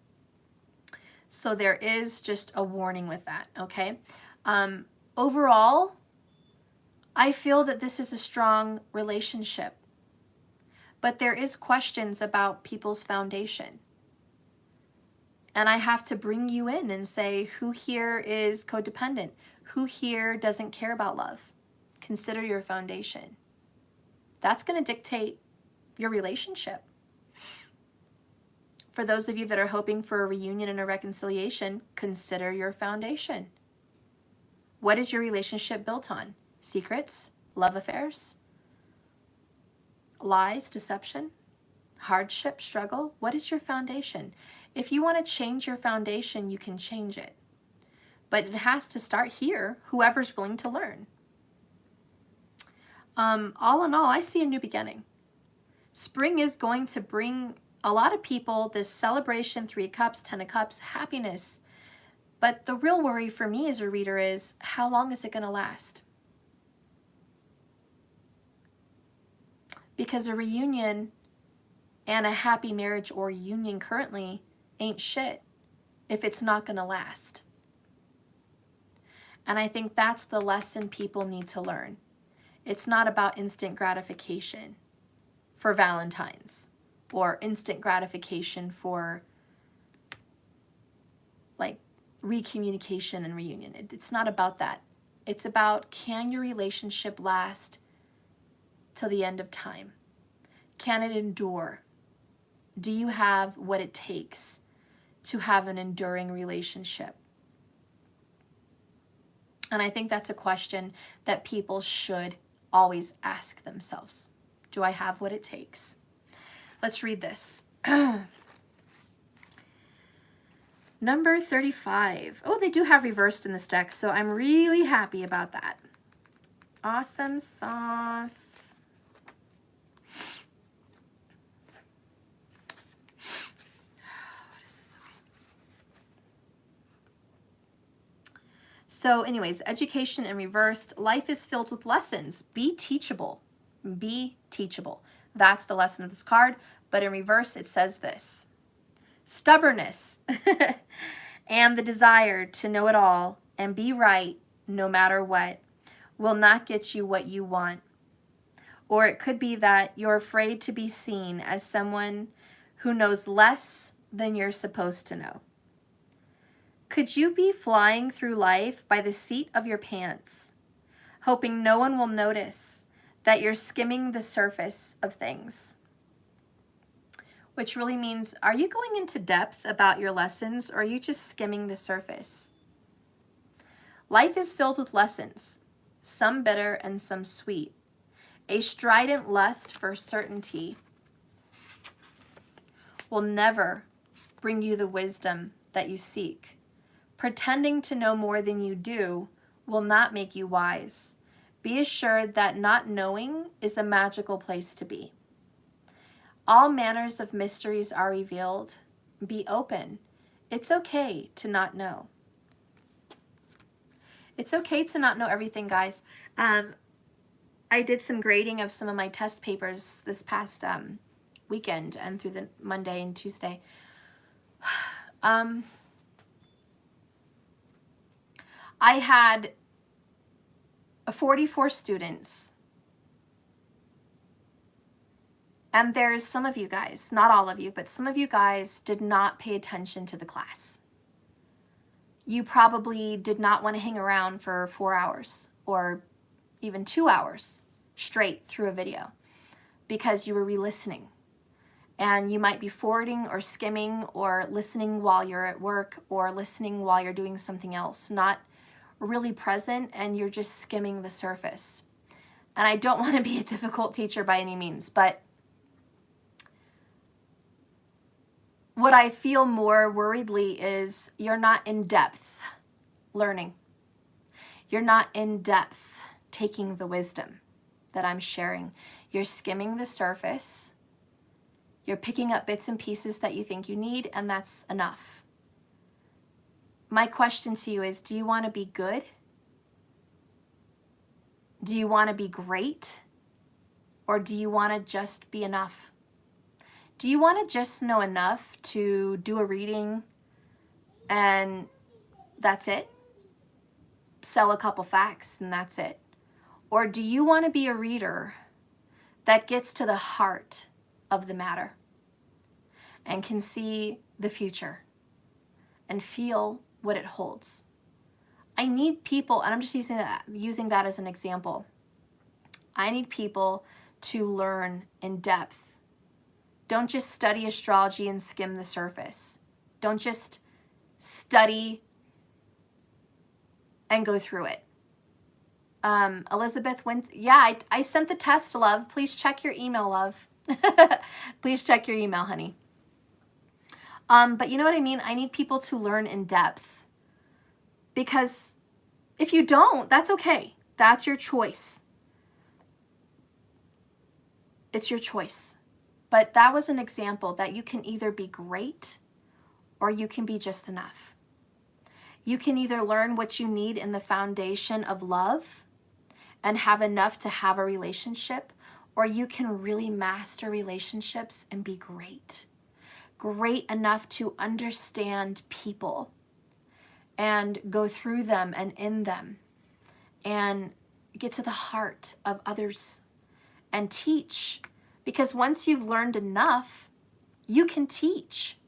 So there is just a warning with that, okay? Overall, I feel that this is a strong relationship. but there is questions about people's foundation. And I have to bring you in and say, who here is codependent? Who here doesn't care about love? Consider your foundation. That's going to dictate your relationship. For those of you that are hoping for a reunion and a reconciliation, consider your foundation. What is your relationship built on? Secrets? Love affairs? Lies? Deception? Hardship? Struggle? What is your foundation? If you want to change your foundation, you can change it. But it has to start here, whoever's willing to learn. All in all, I see a new beginning. Spring is going to bring a lot of people this celebration, 3 of Cups, 10 of Cups, happiness. But the real worry for me as a reader is, how long is it going to last? Because a reunion and a happy marriage or union currently ain't shit if it's not going to last. And I think that's the lesson people need to learn. It's not about instant gratification for Valentine's or instant gratification for like recommunication and reunion. It's not about that. It's about, can your relationship last till the end of time? Can it endure? Do you have what it takes to have an enduring relationship? And I think that's a question that people should always ask themselves. Do I have what it takes? Let's read this. Number 35. Oh, they do have reversed in this deck, so I'm really happy about that. Awesome sauce. So anyways, education in reversed. Life is filled with lessons. Be teachable. Be teachable. That's the lesson of this card. But in reverse, it says this. Stubbornness and the desire to know it all and be right no matter what will not get you what you want. Or it could be that you're afraid to be seen as someone who knows less than you're supposed to know. Could you be flying through life by the seat of your pants, hoping no one will notice that you're skimming the surface of things? Which really means, are you going into depth about your lessons, or are you just skimming the surface? Life is filled with lessons, some bitter and some sweet. A strident lust for certainty will never bring you the wisdom that you seek. Pretending to know more than you do will not make you wise. Be assured that not knowing is a magical place to be. All manners of mysteries are revealed. Be open. It's okay to not know. It's okay to not know everything, guys. I did some grading of some of my test papers this past weekend and through the Monday and Tuesday. I had 44 students, and there's some of you guys, not all of you, but some of you guys did not pay attention to the class. You probably did not want to hang around for 4 hours or even 2 hours straight through a video because you were re-listening. And you might be forwarding or skimming or listening while you're at work or listening while you're doing something else, not really present, and you're just skimming the surface. And I don't want to be a difficult teacher by any means, but what I feel more worriedly is you're not in depth learning. You're not in depth taking the wisdom that I'm sharing. You're skimming the surface. You're picking up bits and pieces that you think you need, and that's enough. My question to you is, do you want to be good? Do you want to be great? Or do you want to just be enough? Do you want to just know enough to do a reading and that's it? Sell a couple facts and that's it? Or do you want to be a reader that gets to the heart of the matter and can see the future and feel what it holds. I need people, and I'm just using that as an example. I need people to learn in depth. Don't just study astrology and skim the surface. Don't just study and go through it. Elizabeth went, yeah, I sent the test, love. Please check your email, love. Please check your email, honey. But you know what I mean? I need people to learn in depth, because if you don't, that's okay. That's your choice. It's your choice. But that was an example that you can either be great or you can be just enough. You can either learn what you need in the foundation of love and have enough to have a relationship, or you can really master relationships and be great. Great enough to understand people and go through them and in them and get to the heart of others and teach. Because once you've learned enough, you can teach.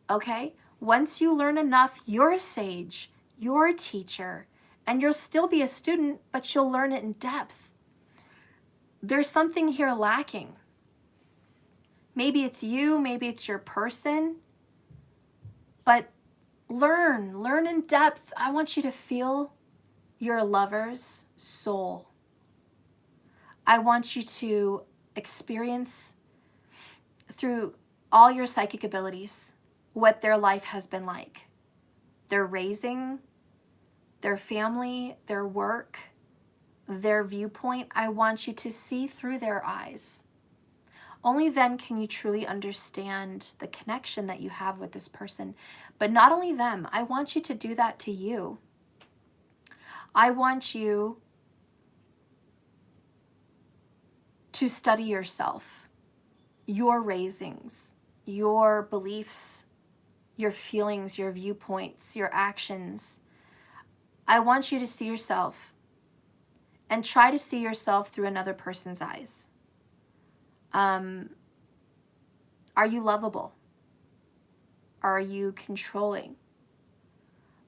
Okay? Once you learn enough, you're a sage, you're a teacher, and you'll still be a student, but you'll learn it in depth. There's something here lacking. Maybe it's you, maybe it's your person, but learn in depth. I want you to feel your lover's soul. I want you to experience through all your psychic abilities what their life has been like. Their raising, their family, their work, their viewpoint. I want you to see through their eyes. Only then can you truly understand the connection that you have with this person. But not only them, I want you to do that to you. I want you to study yourself, your raisings, your beliefs, your feelings, your viewpoints, your actions. I want you to see yourself and try to see yourself through another person's eyes. Are you lovable? Are you controlling?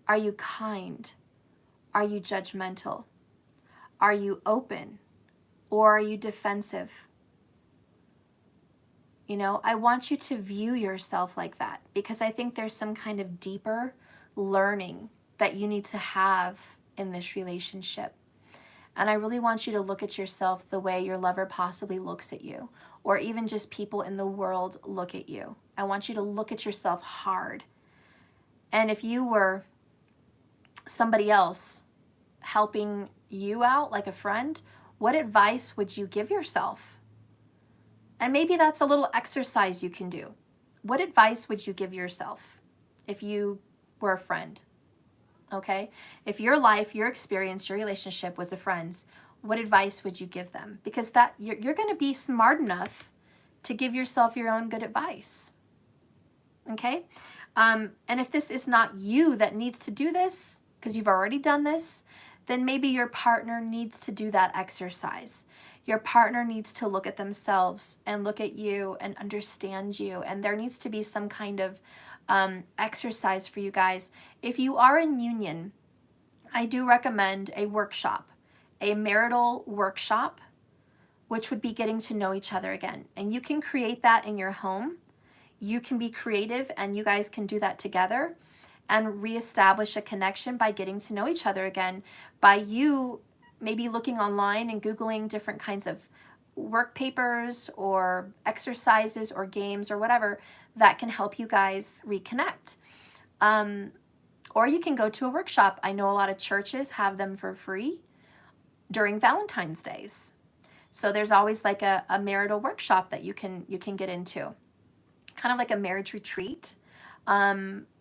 Are you kind? Are you judgmental? Are you open? Or are you defensive? You know, I want you to view yourself like that, because I think there's some kind of deeper learning that you need to have in this relationship. And I really want you to look at yourself the way your lover possibly looks at you, or even just people in the world look at you. I want you to look at yourself hard. And if you were somebody else helping you out, like a friend, what advice would you give yourself? And maybe that's a little exercise you can do. What advice would you give yourself if you were a friend? Okay? If your life, your experience, your relationship was a friend's, what advice would you give them? Because that you're going to be smart enough to give yourself your own good advice. Okay? And if this is not you that needs to do this, because you've already done this, then maybe your partner needs to do that exercise. Your partner needs to look at themselves and look at you and understand you. And there needs to be some kind of exercise for you guys. If you are in union, I do recommend a workshop, a marital workshop, which would be getting to know each other again. And you can create that in your home. You can be creative and you guys can do that together and reestablish a connection by getting to know each other again, by you maybe looking online and Googling different kinds of work papers or exercises or games or whatever that can help you guys reconnect. Or you can go to a workshop. I know a lot of churches have them for free during Valentine's Days. So there's always like a marital workshop that you can get into, kind of like a marriage retreat.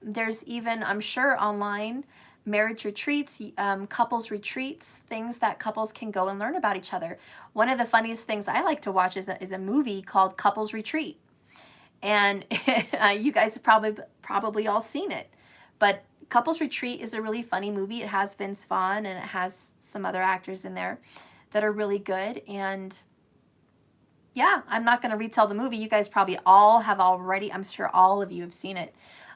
There's even, I'm sure, online marriage retreats, couples retreats, things that couples can go and learn about each other. One of the funniest things I like to watch is a movie called Couples Retreat. And you guys have probably all seen it. But Couples Retreat is a really funny movie. It has Vince Vaughn and it has some other actors in there that are really good. And Yeah, I'm not going to retell the movie. You guys probably all have already, I'm sure all of you have seen it.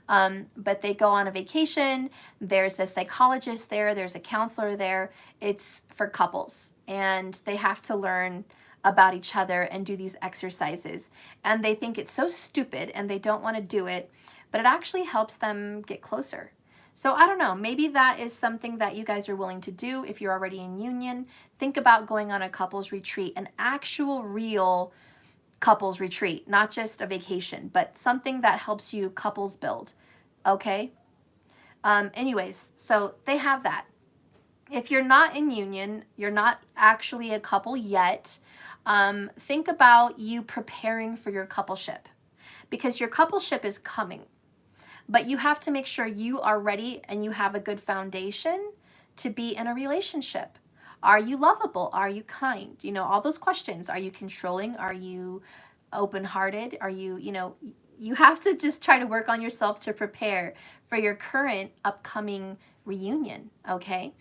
But they go on a vacation. There's a psychologist there. There's a counselor there. It's for couples. And they have to learn about each other and do these exercises. And they think it's so stupid and they don't want to do it. But it actually helps them get closer. So I don't know, maybe that is something that you guys are willing to do if you're already in union. Think about going on a couples retreat, an actual real couples retreat, not just a vacation, but something that helps you couples build, okay? Anyways, so they have that. If you're not in union, you're not actually a couple yet, think about you preparing for your coupleship, because your coupleship is coming. But you have to make sure you are ready and you have a good foundation to be in a relationship. Are you lovable? Are you kind? You know, all those questions. Are you controlling? Are you open-hearted? Are you, you have to just try to work on yourself to prepare for your current upcoming reunion, okay?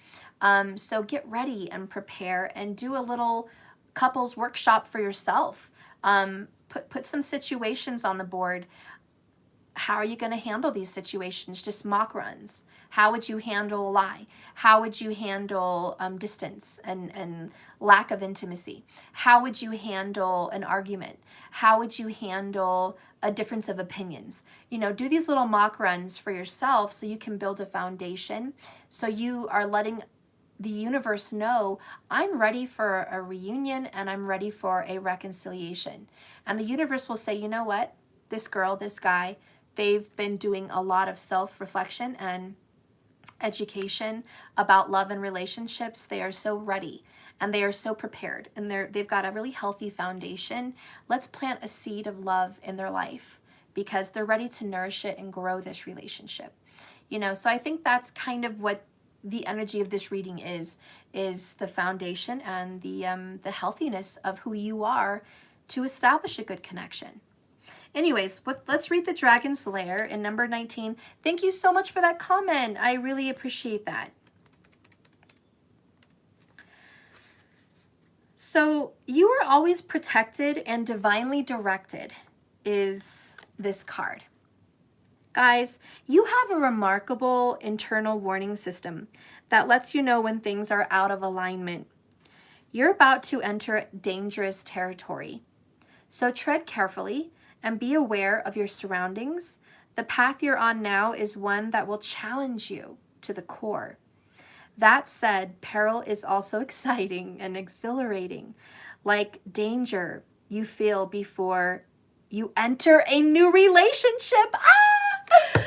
So get ready and prepare and do a little couples workshop for yourself. Put some situations on the board. How are you going to handle these situations? Just mock runs. How would you handle a lie? How would you handle distance and lack of intimacy? How would you handle an argument? How would you handle a difference of opinions? You know, do these little mock runs for yourself so you can build a foundation. So you are letting the universe know, I'm ready for a reunion and I'm ready for a reconciliation. And the universe will say, you know what? This girl, this guy, they've been doing a lot of self-reflection and education about love and relationships. They are so ready and they are so prepared and they've got a really healthy foundation. Let's plant a seed of love in their life because they're ready to nourish it and grow this relationship. You know, so I think that's kind of what the energy of this reading is the foundation and the healthiness of who you are to establish a good connection. Anyways, let's read the Dragon Slayer in number 19. Thank you so much for that comment. I really appreciate that. So, you are always protected and divinely directed is this card. Guys, you have a remarkable internal warning system that lets you know when things are out of alignment. You're about to enter dangerous territory. So tread carefully and be aware of your surroundings. The path you're on now is one that will challenge you to the core. That said, peril is also exciting and exhilarating, like danger you feel before you enter a new relationship.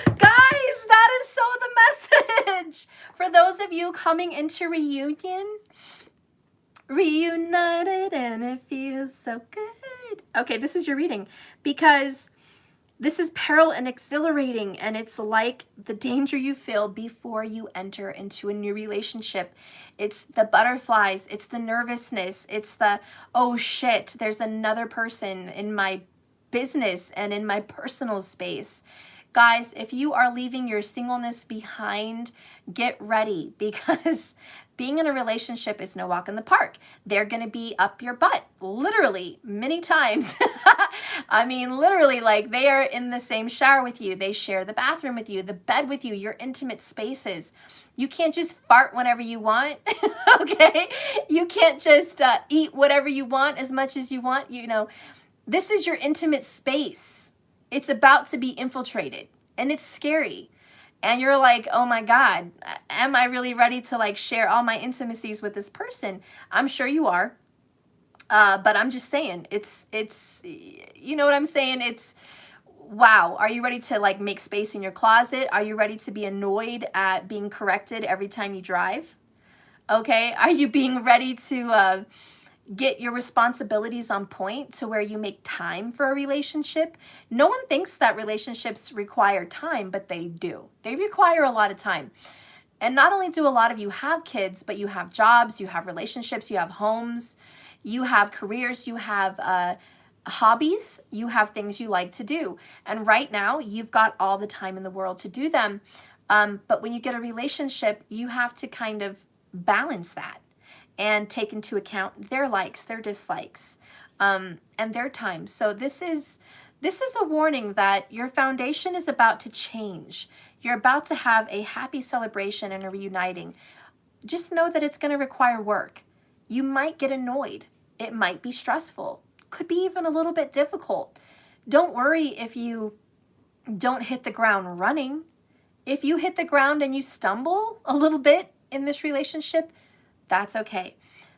Guys, that is so the message. For those of you coming into reunion, reunited and it feels so good. Okay, this is your reading because this is peril and exhilarating, and it's like the danger you feel before you enter into a new relationship. It's the butterflies, it's the nervousness, it's the, oh shit, there's another person in my business and in my personal space. Guys, if you are leaving your singleness behind, get ready because being in a relationship is no walk in the park. They're going to be up your butt, literally, many times. I mean, literally, like they are in the same shower with you. They share the bathroom with you, the bed with you, your intimate spaces. You can't just fart whenever you want, okay? You can't just eat whatever you want as much as you want. You know, this is your intimate space. It's about to be infiltrated and it's scary. And you're like, oh my God, am I really ready to like share all my intimacies with this person? I'm sure you are. But I'm just saying, it's, you know what I'm saying? It's, wow. Are you ready to like make space in your closet? Are you ready to be annoyed at being corrected every time you drive? Okay. Are you being ready to, get your responsibilities on point to where you make time for a relationship? No one thinks that relationships require time, but they do. They require a lot of time. And not only do a lot of you have kids, but you have jobs, you have relationships, you have homes, you have careers, you have hobbies, you have things you like to do. And right now, you've got all the time in the world to do them. But when you get a relationship, you have to kind of balance that and take into account their likes, their dislikes, and their time. So this is a warning that your foundation is about to change. You're about to have a happy celebration and a reuniting. Just know that it's going to require work. You might get annoyed. It might be stressful. Could be even a little bit difficult. Don't worry if you don't hit the ground running. If you hit the ground and you stumble a little bit in this relationship, that's okay.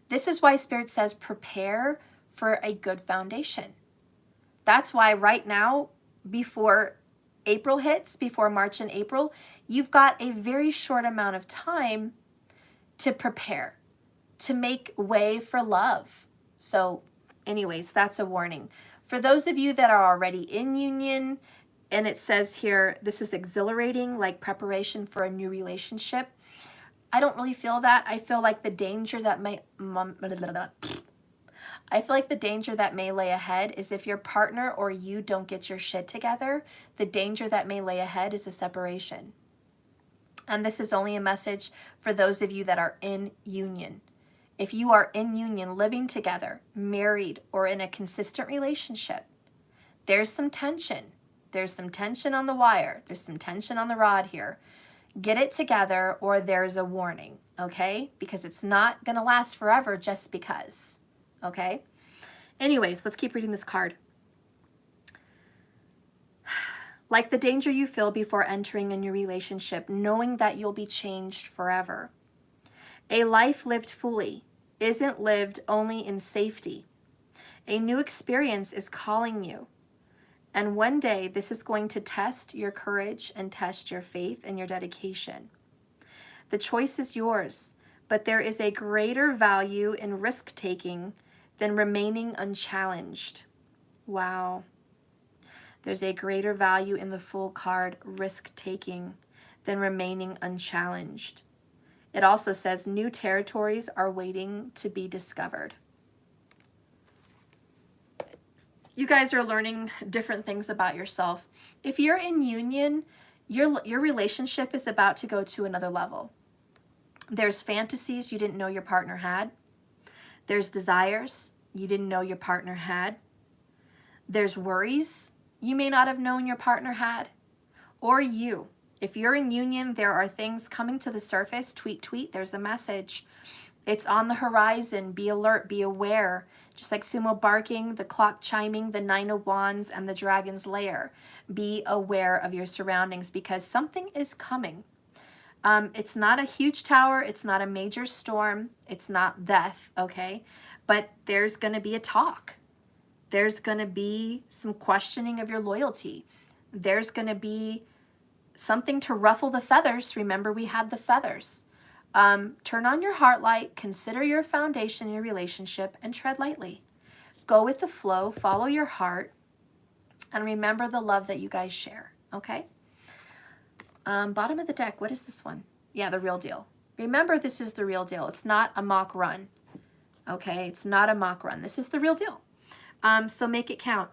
This is why Spirit says prepare for a good foundation. That's why right now, before April hits, before March and April, you've got a very short amount of time to prepare, to make way for love. So anyways, that's a warning. For those of you that are already in union, and it says here, this is exhilarating, like preparation for a new relationship. I don't really feel that. I feel like the danger that may lay ahead is if your partner or you don't get your shit together, the danger that may lay ahead is a separation. And this is only a message for those of you that are in union. If you are in union, living together, married, or in a consistent relationship, there's some tension. There's some tension on the wire. There's some tension on the rod here. Get it together or there's a warning, okay? Because it's not going to last forever just because, okay? Anyways, let's keep reading this card. Like the danger you feel before entering a new relationship, knowing that you'll be changed forever. A life lived fully isn't lived only in safety. A new experience is calling you. And one day, this is going to test your courage and test your faith and your dedication. The choice is yours, but there is a greater value in risk-taking than remaining unchallenged. Wow. There's a greater value in the Fool card, risk-taking, than remaining unchallenged. It also says new territories are waiting to be discovered. You guys are learning different things about yourself. If you're in union, your relationship is about to go to another level. There's fantasies you didn't know your partner had. There's desires you didn't know your partner had. There's worries you may not have known your partner had. Or you. If you're in union, there are things coming to the surface. Tweet, tweet, there's a message. It's on the horizon. Be alert, be aware. Just like Sumo barking, the clock chiming, the 9 of Wands, and the Dragon's Lair. Be aware of your surroundings because something is coming. It's not a huge tower. It's not a major storm. It's not death, okay? But there's going to be a talk. There's going to be some questioning of your loyalty. There's going to be something to ruffle the feathers. Remember, we had the feathers. Turn on your heart light, consider your foundation in your relationship, and tread lightly. Go with the flow, follow your heart, and remember the love that you guys share, okay? Bottom of the deck, what is this one? Yeah, the real deal. Remember, this is the real deal. It's not a mock run, okay? It's not a mock run. This is the real deal. So make it count.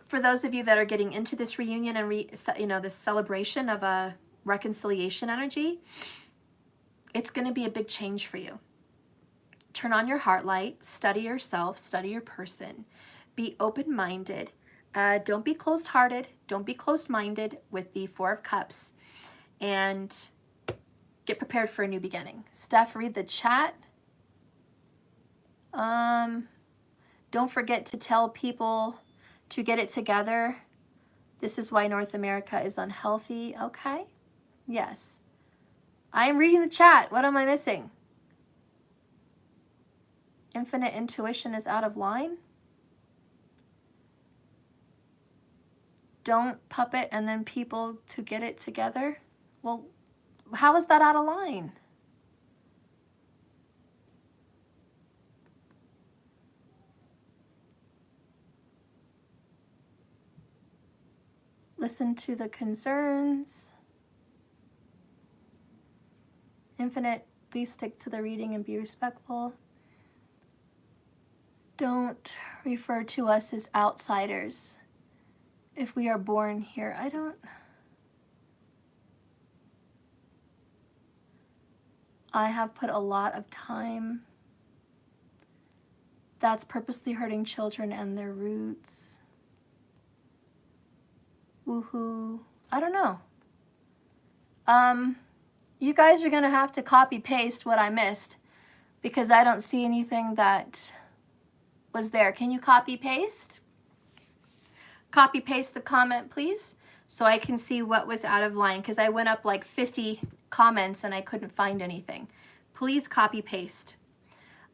For those of you that are getting into this reunion and this celebration of a reconciliation energy, it's going to be a big change for you. Turn on your heart light, study yourself, study your person, be open-minded. Don't be closed-hearted, don't be closed-minded with the 4 of Cups, and get prepared for a new beginning. Steph, read the chat. Don't forget to tell people to get it together. This is why North America is unhealthy. Okay. Yes. I am reading the chat. What am I missing? Infinite intuition is out of line. Don't puppet and then people to get it together. Well, how is that out of line? Listen to the concerns. Infinite, please stick to the reading and be respectful. Don't refer to us as outsiders if we are born here. I have put a lot of time That's purposely hurting children and their roots. Woohoo. I don't know. You guys are going to have to copy paste what I missed because I don't see anything that was there. Can you copy paste? Copy paste the comment, please, so I can see what was out of line because I went up like 50 comments and I couldn't find anything. Please copy paste.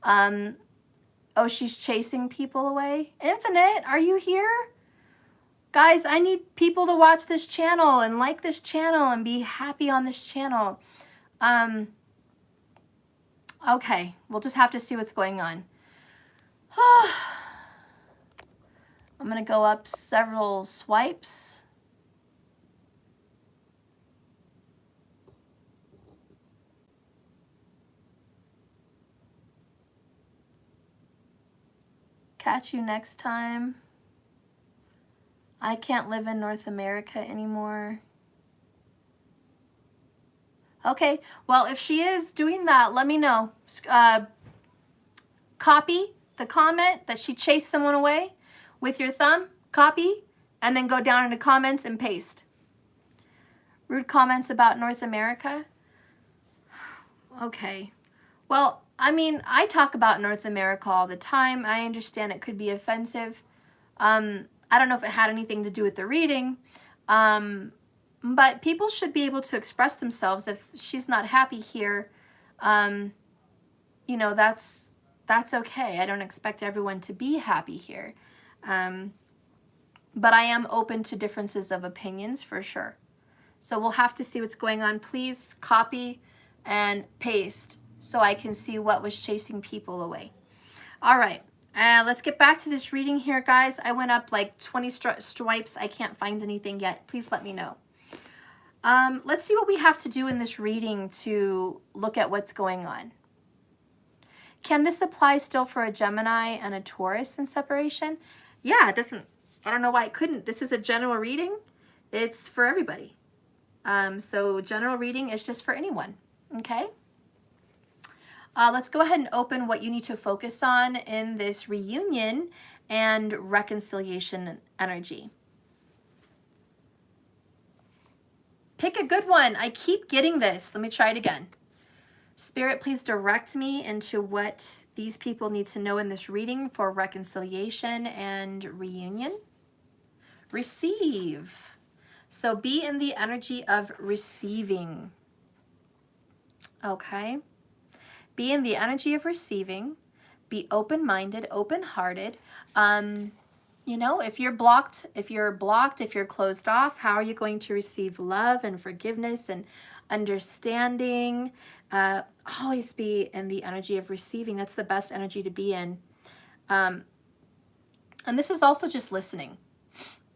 Oh, she's chasing people away. Infinite, are you here? Guys, I need people to watch this channel and like this channel and be happy on this channel. Okay, we'll just have to see what's going on. I'm going to go up several swipes. Catch you next time. I can't live in North America anymore. Okay, well, if she is doing that, let me know. Copy the comment that she chased someone away with your thumb, copy, and then go down into comments and paste. Rude comments about North America? Okay. Well, I mean, I talk about North America all the time. I understand it could be offensive. I don't know if it had anything to do with the reading. But people should be able to express themselves. If she's not happy here, you know, that's okay. I don't expect everyone to be happy here. But I am open to differences of opinions for sure. So we'll have to see what's going on. Please copy and paste so I can see what was chasing people away. All right. Let's get back to this reading here, guys. I went up like 20 stripes. I can't find anything yet. Please let me know. Let's see what we have to do in this reading to look at what's going on. Can this apply still for a Gemini and a Taurus in separation? Yeah, it doesn't. I don't know why it couldn't. This is a general reading. It's for everybody. So general reading is just for anyone. Okay. Let's go ahead and open what you need to focus on in this reunion and reconciliation energy. Pick a good one. I keep getting this. Let me try it again. Spirit, please direct me into what these people need to know in this reading for reconciliation and reunion. Receive. So be in the energy of receiving. Okay. Be in the energy of receiving. Be open-minded, open-hearted. You know, if you're blocked, if you're closed off, how are you going to receive love and forgiveness and understanding? Always be in the energy of receiving. That's the best energy to be in. And this is also just listening.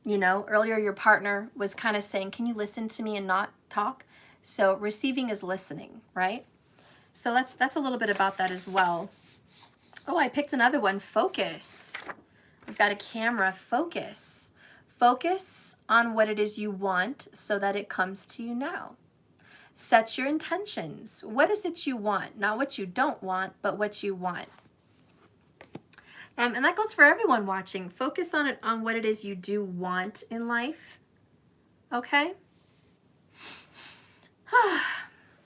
You know, earlier your partner was kind of saying, can you listen to me and not talk? So receiving is listening, right? So that's a little bit about that as well. Oh, I picked another one. Focus. We've got a camera. Focus. Focus on what it is you want so that it comes to you now. Set your intentions. What is it you want? Not what you don't want, but what you want. And that goes for everyone watching. Focus on what it is you do want in life. Okay?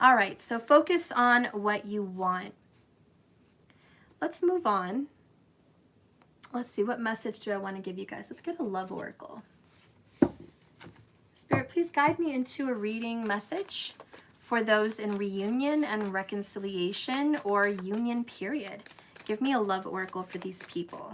All right, so focus on what you want. Let's move on. Let's see, what message do I want to give you guys? Let's get a love oracle. Spirit, please guide me into a reading message for those in reunion and reconciliation or union period. Give me a love oracle for these people.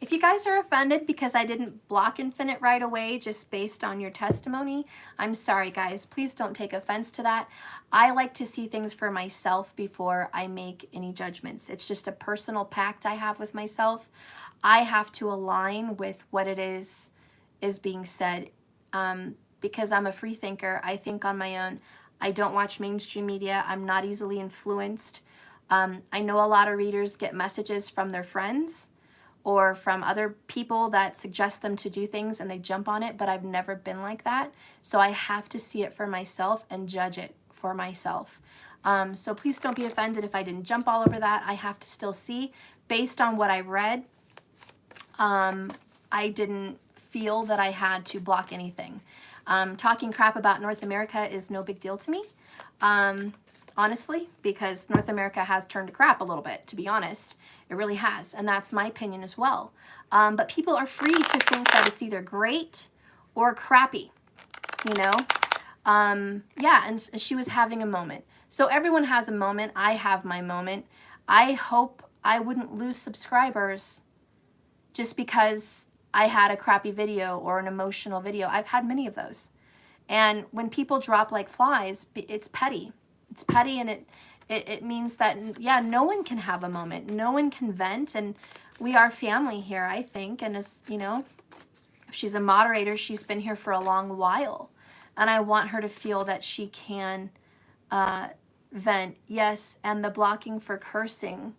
If you guys are offended because I didn't block Infinite right away just based on your testimony, I'm sorry, guys. Please don't take offense to that. I like to see things for myself before I make any judgments. It's just a personal pact I have with myself. I have to align with what it is being said because I'm a free thinker. I think on my own. I don't watch mainstream media. I'm not easily influenced. I know a lot of readers get messages from their friends or from other people that suggest them to do things and they jump on it, but I've never been like that. So I have to see it for myself and judge it for myself. So please don't be offended if I didn't jump all over that. I have to still see, based on what I read, I didn't feel that I had to block anything. Talking crap about North America is no big deal to me, honestly, because North America has turned to crap a little bit, to be honest. It really has, and that's my opinion as well. But people are free to think that it's either great or crappy, you know? Yeah, and she was having a moment. So everyone has a moment. I have my moment. I hope I wouldn't lose subscribers just because I had a crappy video or an emotional video. I've had many of those. And when people drop like flies, it's petty. It's petty, and it means that, yeah, no one can have a moment. No one can vent, and we are family here, I think. And as you know, if she's a moderator, she's been here for a long while. And I want her to feel that she can vent. Yes, and the blocking for cursing,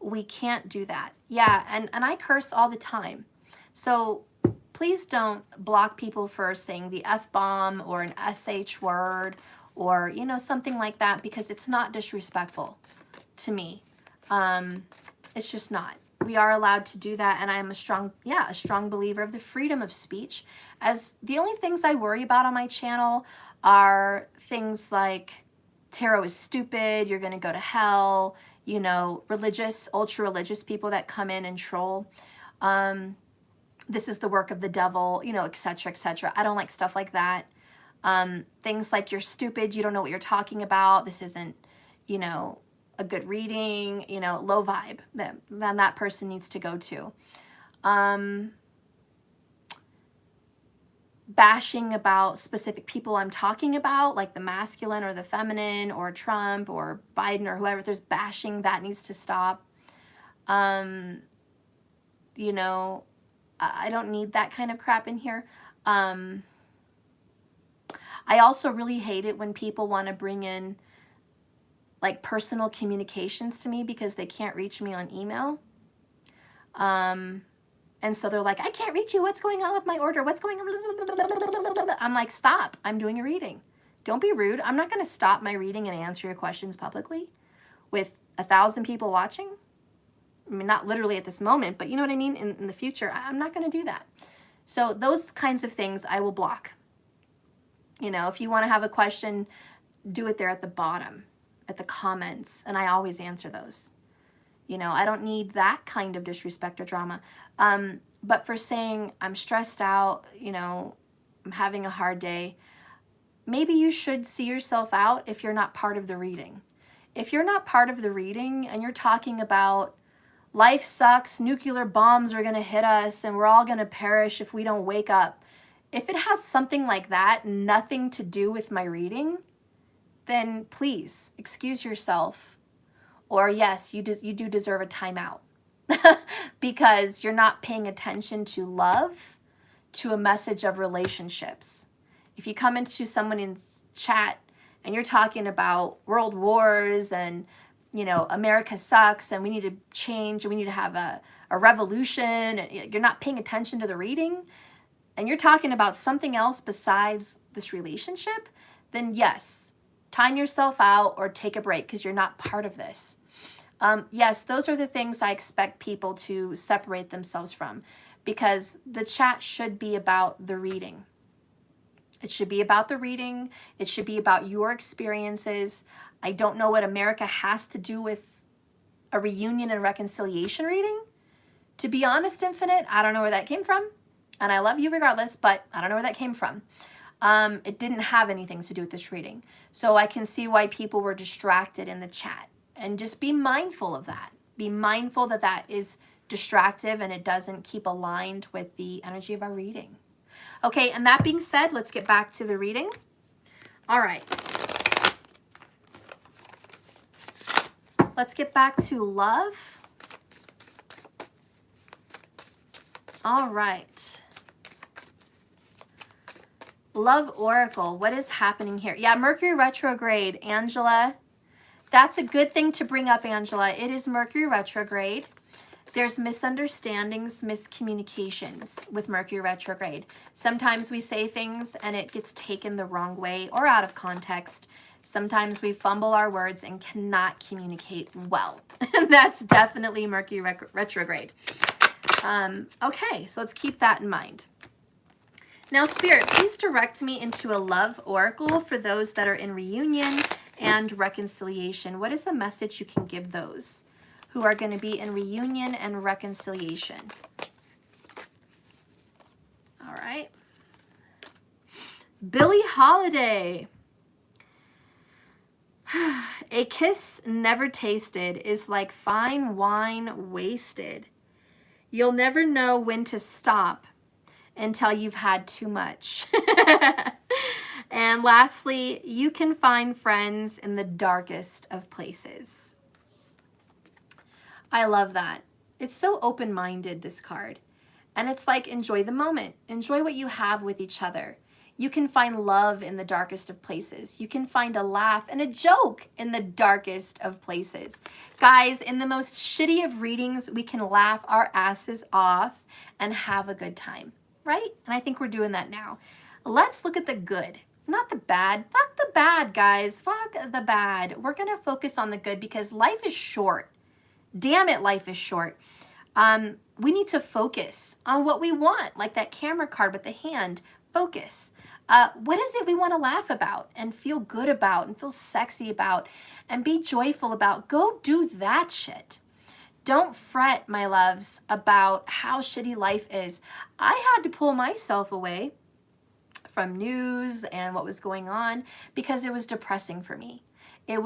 we can't do that. Yeah, and I curse all the time. So please don't block people for saying the F-bomb or an SH word or, you know, something like that, because it's not disrespectful to me. It's just not. We are allowed to do that, and I am a strong believer of the freedom of speech. As the only things I worry about on my channel are things like tarot is stupid, you're going to go to hell, you know, religious, ultra-religious people that come in and troll. This is the work of the devil, you know, etc., etc. I don't like stuff like that. Things like you're stupid, you don't know what you're talking about, this isn't, you know, a good reading, you know, low vibe, then that person needs to go to. Bashing about specific people I'm talking about, like the masculine or the feminine or Trump or Biden or whoever, there's bashing, that needs to stop. You know, I don't need that kind of crap in here. I also really hate it when people want to bring in like personal communications to me because they can't reach me on email. And so they're like, I can't reach you. What's going on with my order? What's going on? I'm like, stop. I'm doing a reading. Don't be rude. I'm not going to stop my reading and answer your questions publicly with 1,000 people watching. I mean, not literally at this moment, but you know what I mean? In the future, I'm not going to do that. So those kinds of things I will block. You know, if you want to have a question, do it there at the bottom, at the comments, and I always answer those. You know, I don't need that kind of disrespect or drama. But for saying I'm stressed out, you know, I'm having a hard day, maybe you should see yourself out if you're not part of the reading. If you're not part of the reading and you're talking about life sucks, nuclear bombs are going to hit us, and we're all going to perish if we don't wake up. If it has something like that, nothing to do with my reading, then please excuse yourself. Or yes, you do deserve a timeout because you're not paying attention to love, to a message of relationships. If you come into someone's chat and you're talking about world wars and, you know, America sucks and we need to change and we need to have a revolution, and you're not paying attention to the reading, and you're talking about something else besides this relationship, then yes, time yourself out or take a break because you're not part of this. Yes, those are the things I expect people to separate themselves from, because the chat should be about the reading. It should be about the reading. It should be about your experiences. I don't know what America has to do with a reunion and reconciliation reading. To be honest, Infinite, I don't know where that came from. And I love you regardless, but I don't know where that came from. It didn't have anything to do with this reading. So I can see why people were distracted in the chat. And just be mindful of that. Be mindful that that is distractive and it doesn't keep aligned with the energy of our reading. Okay, and that being said, let's get back to the reading. All right. Let's get back to love. All right. Love Oracle, what is happening here? Yeah, Mercury retrograde, Angela. That's a good thing to bring up, Angela. It is Mercury retrograde. There's misunderstandings, miscommunications with Mercury retrograde. Sometimes we say things and it gets taken the wrong way or out of context. Sometimes we fumble our words and cannot communicate well. That's definitely Mercury retrograde. Okay, so let's keep that in mind. Now, Spirit, please direct me into a love oracle for those that are in reunion and reconciliation. What is the message you can give those who are going to be in reunion and reconciliation? All right. Billie Holiday. A kiss never tasted is like fine wine wasted. You'll never know when to stop until you've had too much. And lastly, you can find friends in the darkest of places. I love that. It's so open-minded, this card. And it's like, enjoy the moment. Enjoy what you have with each other. You can find love in the darkest of places. You can find a laugh and a joke in the darkest of places. Guys, in the most shitty of readings, we can laugh our asses off and have a good time, right? And I think we're doing that now. Let's look at the good, not the bad. Fuck the bad, guys. Fuck the bad. We're going to focus on the good because life is short. Damn it, life is short. We need to focus on what we want, like that camera card with the hand. Focus. What is it we want to laugh about and feel good about and feel sexy about and be joyful about? Go do that shit. Don't fret, my loves, about how shitty life is. I had to pull myself away from news and what was going on because it was depressing for me. It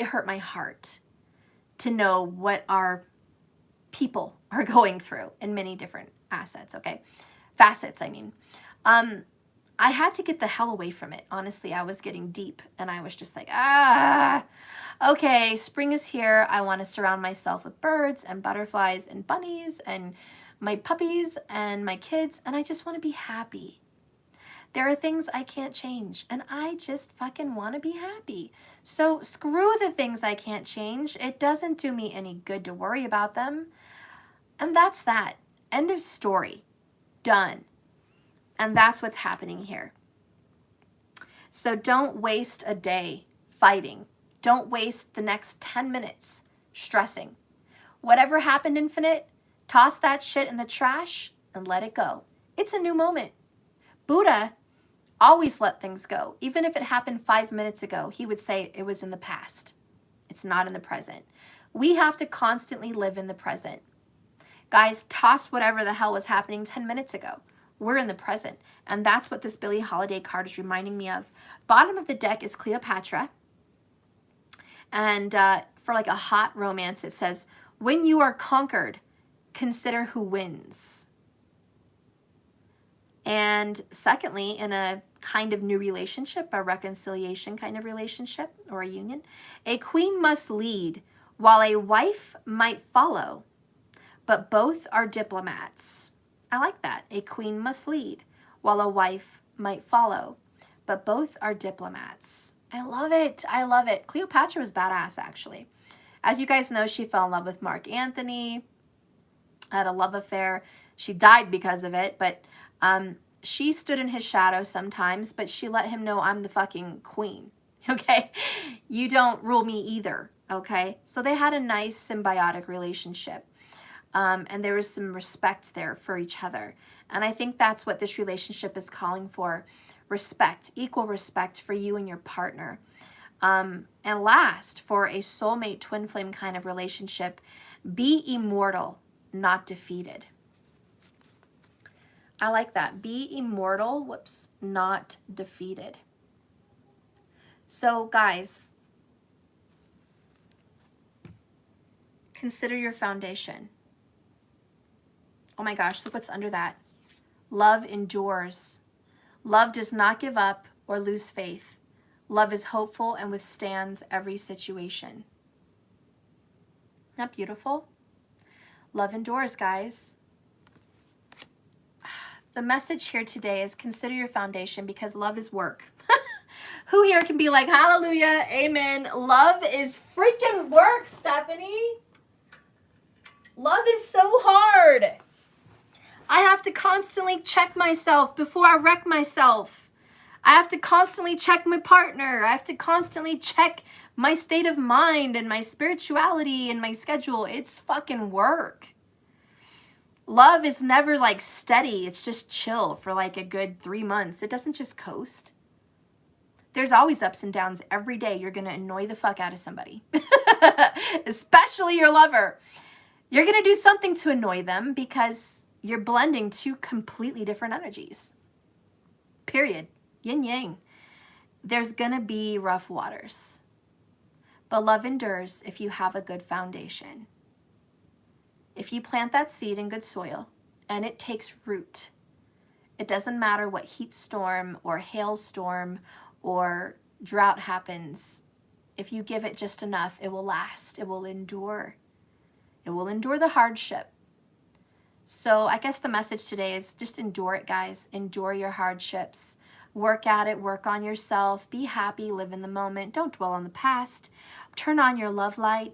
hurt my heart to know what our people are going through in many different facets, I mean. I had to get the hell away from it. Honestly, I was getting deep and I was just like, okay, spring is here. I want to surround myself with birds and butterflies and bunnies and my puppies and my kids, and I just want to be happy. There are things I can't change, and I just fucking want to be happy. So screw the things I can't change. It doesn't do me any good to worry about them. And that's that. End of story. Done. And that's what's happening here. So don't waste a day fighting. Don't waste the next 10 minutes stressing. Whatever happened, Infinite, toss that shit in the trash and let it go. It's a new moment. Buddha always let things go. Even if it happened 5 minutes ago, he would say it was in the past. It's not in the present. We have to constantly live in the present. Guys, toss whatever the hell was happening 10 minutes ago. We're in the present. And that's what this Billie Holiday card is reminding me of. Bottom of the deck is Cleopatra. And for like a hot romance, it says, when you are conquered, consider who wins. And secondly, in a kind of new relationship, a reconciliation kind of relationship or a union, a queen must lead while a wife might follow, but both are diplomats. I like that. A queen must lead while a wife might follow, but both are diplomats. I love it. I love it. Cleopatra was badass, actually. As you guys know, she fell in love with Mark Antony, had a love affair. She died because of it, but she stood in his shadow sometimes, but she let him know, I'm the fucking queen, okay? You don't rule me either, okay? So they had a nice symbiotic relationship, and there was some respect there for each other. And I think that's what this relationship is calling for, respect, equal respect for you and your partner. And last, for a soulmate twin flame kind of relationship, be immortal, not defeated. I like that. Be immortal, not defeated. So guys, consider your foundation. Oh my gosh, look what's under that. Love endures. Love does not give up or lose faith. Love is hopeful and withstands every situation. Isn't that beautiful? Love endures, guys. The message here today is consider your foundation because love is work. Who here can be like, hallelujah, amen. Love is freaking work, Stephanie. Love is so hard. I have to constantly check myself before I wreck myself. I have to constantly check my partner. I have to constantly check my state of mind and my spirituality and my schedule. It's fucking work. Love is never like steady. It's just chill for like a good 3 months. It doesn't just coast. There's always ups and downs. Every day you're going to annoy the fuck out of somebody, especially your lover. You're going to do something to annoy them because you're blending two completely different energies. Period. Yin yang. There's going to be rough waters. But love endures if you have a good foundation. If you plant that seed in good soil and it takes root, it doesn't matter what heat storm or hailstorm or drought happens. If you give it just enough, it will last. It will endure. It will endure the hardship. So I guess the message today is just endure it, guys. Endure your hardships. Work at it. Work on yourself. Be happy. Live in the moment. Don't dwell on the past. Turn on your love light.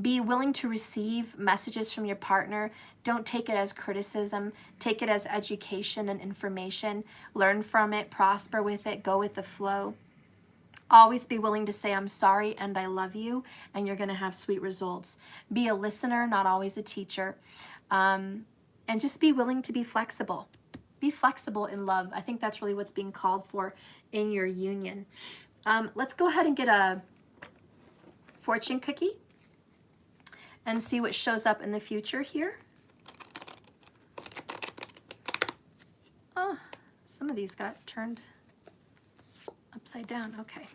Be willing to receive messages from your partner. Don't take it as criticism. Take it as education and information. Learn from it. Prosper with it. Go with the flow. Always be willing to say, I'm sorry and I love you, and you're going to have sweet results. Be a listener, not always a teacher. And just be willing to be flexible. Be flexible in love. I think that's really what's being called for in your union. Let's go ahead and get a fortune cookie and see what shows up in the future here. Oh, some of these got turned upside down. Okay.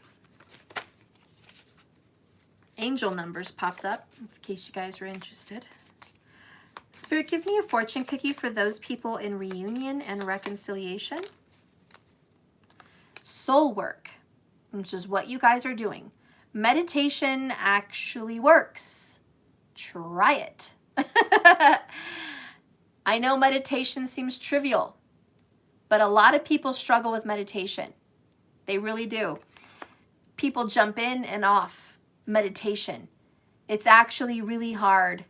Angel numbers popped up, in case you guys were interested. Spirit, give me a fortune cookie for those people in reunion and reconciliation. Soul work, which is what you guys are doing. Meditation actually works. Try it. I know meditation seems trivial, but a lot of people struggle with meditation. They really do. People jump in and off meditation. It's actually really hard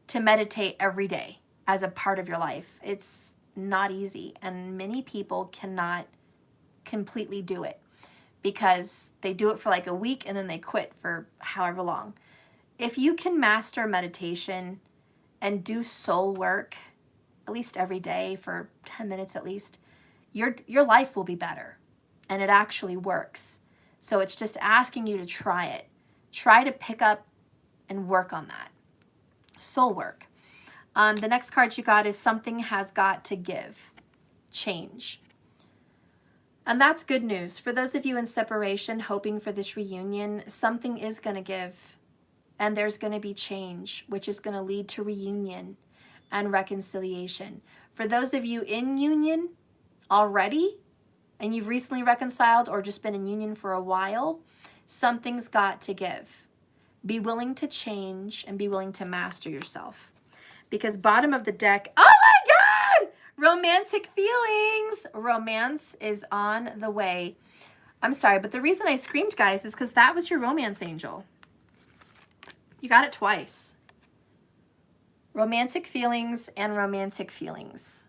to meditate every day as a part of your life. It's not easy, and many people cannot completely do it because they do it for like a week and then they quit for however long. If you can master meditation and do soul work at least every day for 10 minutes at least, your life will be better, and it actually works. So it's just asking you to try it. Try to pick up and work on that. Soul work. The next card you got is something has got to give. Change. And that's good news. For those of you in separation hoping for this reunion, something is going to give. And there's going to be change, which is going to lead to reunion and reconciliation. For those of you in union already, and you've recently reconciled or just been in union for a while, something's got to give. Be willing to change and be willing to master yourself. Because bottom of the deck, oh my God! Romantic feelings. Romance is on the way. I'm sorry, but the reason I screamed, guys, is because that was your romance angel. You got it twice. Romantic feelings and romantic feelings.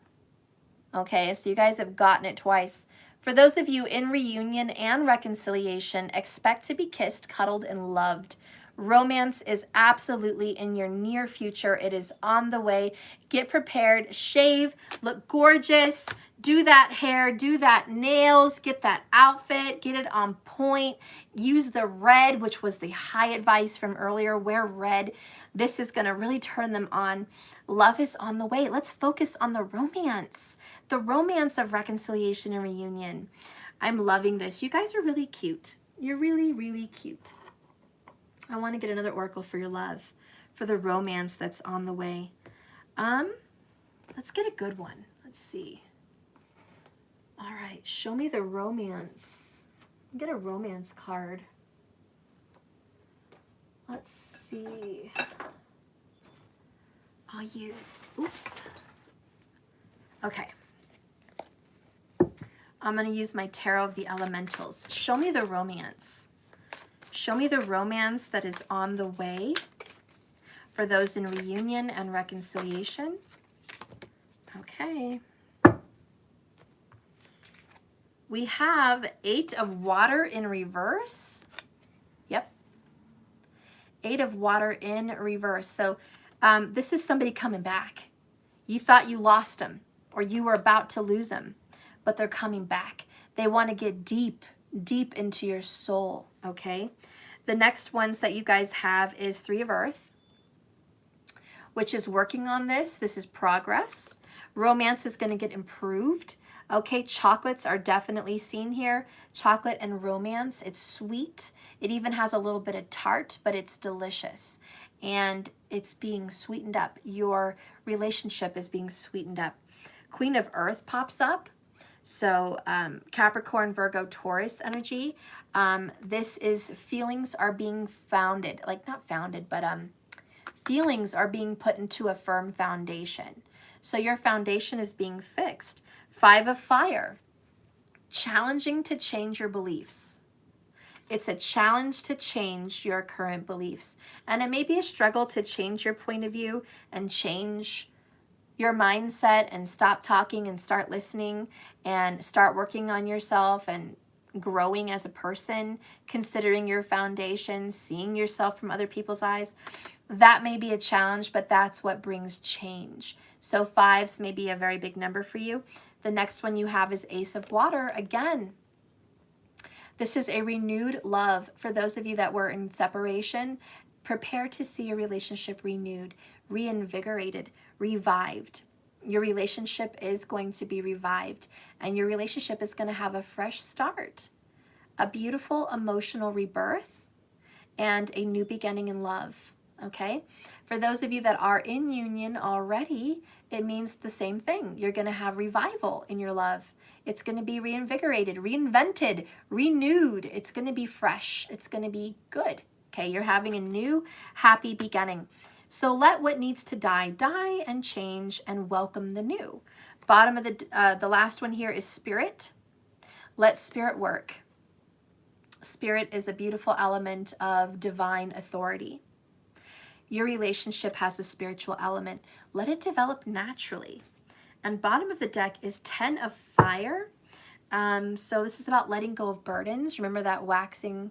Okay, so you guys have gotten it twice. For those of you in reunion and reconciliation, expect to be kissed, cuddled, and loved. Romance is absolutely in your near future. It is on the way. Get prepared, shave, look gorgeous, do that hair, do that nails, get that outfit, get it on point. Use the red, which was the high advice from earlier. Wear red. This is going to really turn them on. Love is on the way. Let's focus on the romance of reconciliation and reunion. I'm loving this. You guys are really cute. You're really, really cute. I want to get another oracle for your love, for the romance that's on the way. Let's get a good one. Let's see. All right, show me the romance. Get a romance card. Let's see. I'll use, oops. Okay. I'm going to use my Tarot of the Elementals. Show me the romance. Show me the romance that is on the way for those in reunion and reconciliation. Okay. We have 8 of water in reverse. Yep. 8 of water in reverse. So this is somebody coming back. You thought you lost them or you were about to lose them, but they're coming back. They want to get deep, deep into your soul, okay? The next ones that you guys have is 3 of earth, which is working on this. This is progress. Romance is going to get improved. Okay, chocolates are definitely seen here. Chocolate and romance, it's sweet. It even has a little bit of tart, but it's delicious. And it's being sweetened up. Your relationship is being sweetened up. Queen of Earth pops up. So Capricorn, Virgo, Taurus energy. This is feelings are being founded, like not founded, but feelings are being put into a firm foundation. So your foundation is being fixed. 5 of fire, challenging to change your beliefs. It's a challenge to change your current beliefs. And it may be a struggle to change your point of view and change your mindset and stop talking and start listening and start working on yourself and growing as a person, considering your foundation, seeing yourself from other people's eyes. That may be a challenge, but that's what brings change. So 5s may be a very big number for you. The next one you have is Ace of Water. Again, this is a renewed love. For those of you that were in separation, prepare to see your relationship renewed, reinvigorated, revived. Your relationship is going to be revived, and your relationship is going to have a fresh start, a beautiful emotional rebirth, and a new beginning in love. Okay? For those of you that are in union already, it means the same thing. You're going to have revival in your love. It's going to be reinvigorated, reinvented, renewed. It's going to be fresh. It's going to be good. Okay? You're having a new, happy beginning. So let what needs to die, die and change and welcome the new. Bottom of the last one here is Spirit. Let Spirit work. Spirit is a beautiful element of divine authority. Your relationship has a spiritual element. Let it develop naturally. And bottom of the deck is 10 of fire. So this is about letting go of burdens. Remember that waning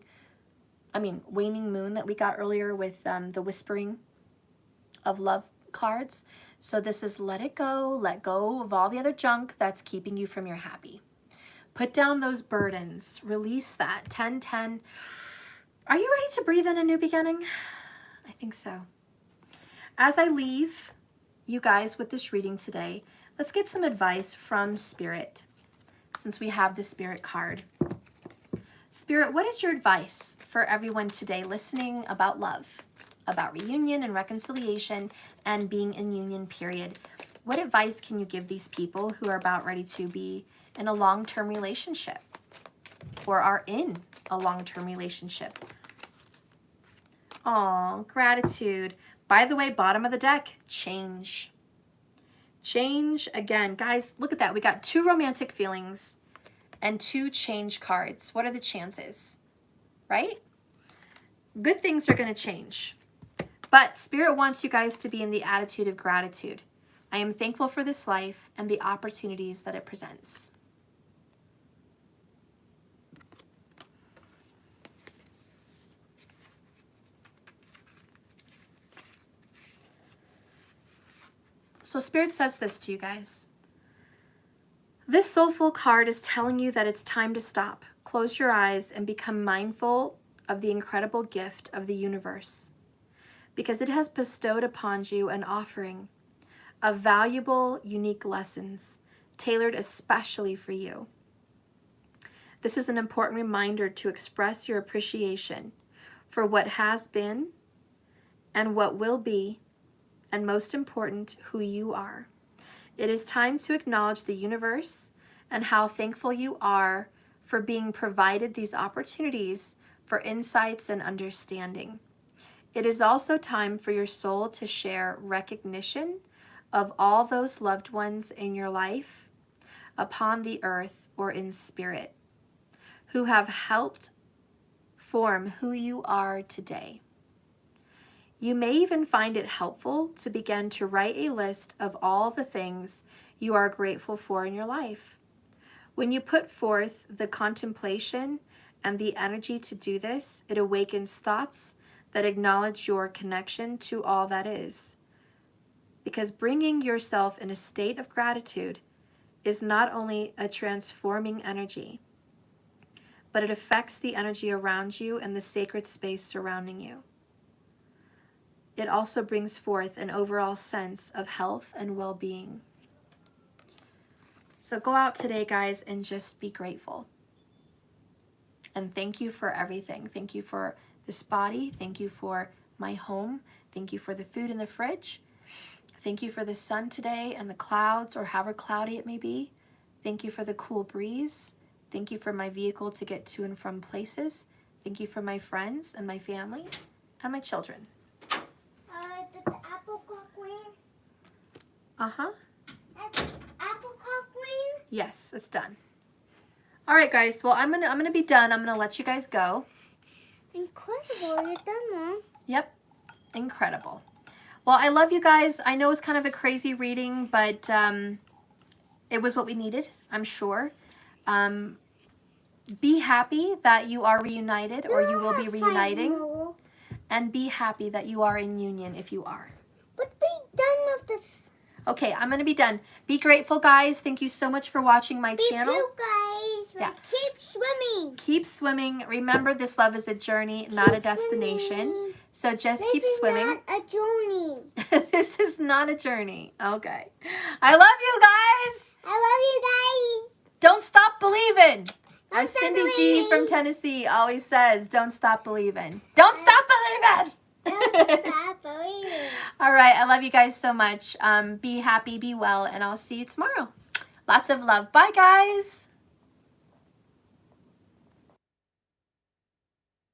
moon that we got earlier with the whispering of love cards. So this is let go of all the other junk that's keeping you from your happy. Put down those burdens, release that. 10-10. Are you ready to breathe in a new beginning? I think so. As I leave you guys with this reading today, let's get some advice from Spirit, since we have the Spirit card. Spirit, what is your advice for everyone today listening about love, about reunion and reconciliation and being in union, period? What advice can you give these people who are about ready to be in a long-term relationship or are in a long-term relationship? Aw, gratitude. By the way, bottom of the deck, change. Change again. Guys, look at that. We got 2 romantic feelings and 2 change cards. What are the chances? Right? Good things are going to change. But Spirit wants you guys to be in the attitude of gratitude. I am thankful for this life and the opportunities that it presents. So Spirit says this to you guys. This soulful card is telling you that it's time to stop, close your eyes, and become mindful of the incredible gift of the universe, because it has bestowed upon you an offering of valuable, unique lessons tailored especially for you. This is an important reminder to express your appreciation for what has been and what will be, and most important, who you are. It is time to acknowledge the universe and how thankful you are for being provided these opportunities for insights and understanding. It is also time for your soul to share recognition of all those loved ones in your life, upon the earth or in spirit, who have helped form who you are today. You may even find it helpful to begin to write a list of all the things you are grateful for in your life. When you put forth the contemplation and the energy to do this, it awakens thoughts that acknowledge your connection to all that is. Because bringing yourself in a state of gratitude is not only a transforming energy, but it affects the energy around you and the sacred space surrounding you. It also brings forth an overall sense of health and well-being. So go out today, guys, and just be grateful. And thank you for everything. Thank you for this body. Thank you for my home. Thank you for the food in the fridge. Thank you for the sun today and the clouds, or however cloudy it may be. Thank you for the cool breeze. Thank you for my vehicle to get to and from places. Thank you for my friends and my family and my children. Did the apple cock ring? Uh-huh. Apple cock ring? Yes, it's done. All right, guys. Well, I'm gonna be done. I'm gonna let you guys go. Incredible, you're done, Mom. Yep, incredible. Well, I love you guys. I know it's kind of a crazy reading, but it was what we needed, I'm sure. Be happy that you are reunited, or you will be reuniting. And be happy that you are in union if you are. But be done with this. Okay, I'm going to be done. Be grateful, guys. Thank you so much for watching my channel. You guys. Yeah. Keep swimming. Keep swimming. Remember, this love is a journey, not a destination. Swimming. So just keep swimming. This is not a journey. This is not a journey. Okay. I love you guys. I love you guys. Don't stop believing. As stop Cindy G believing. from Tennessee always says, don't stop believing. Don't stop believing. Don't stop believing. All right. I love you guys so much. Be happy, be well, and I'll see you tomorrow. Lots of love. Bye, guys.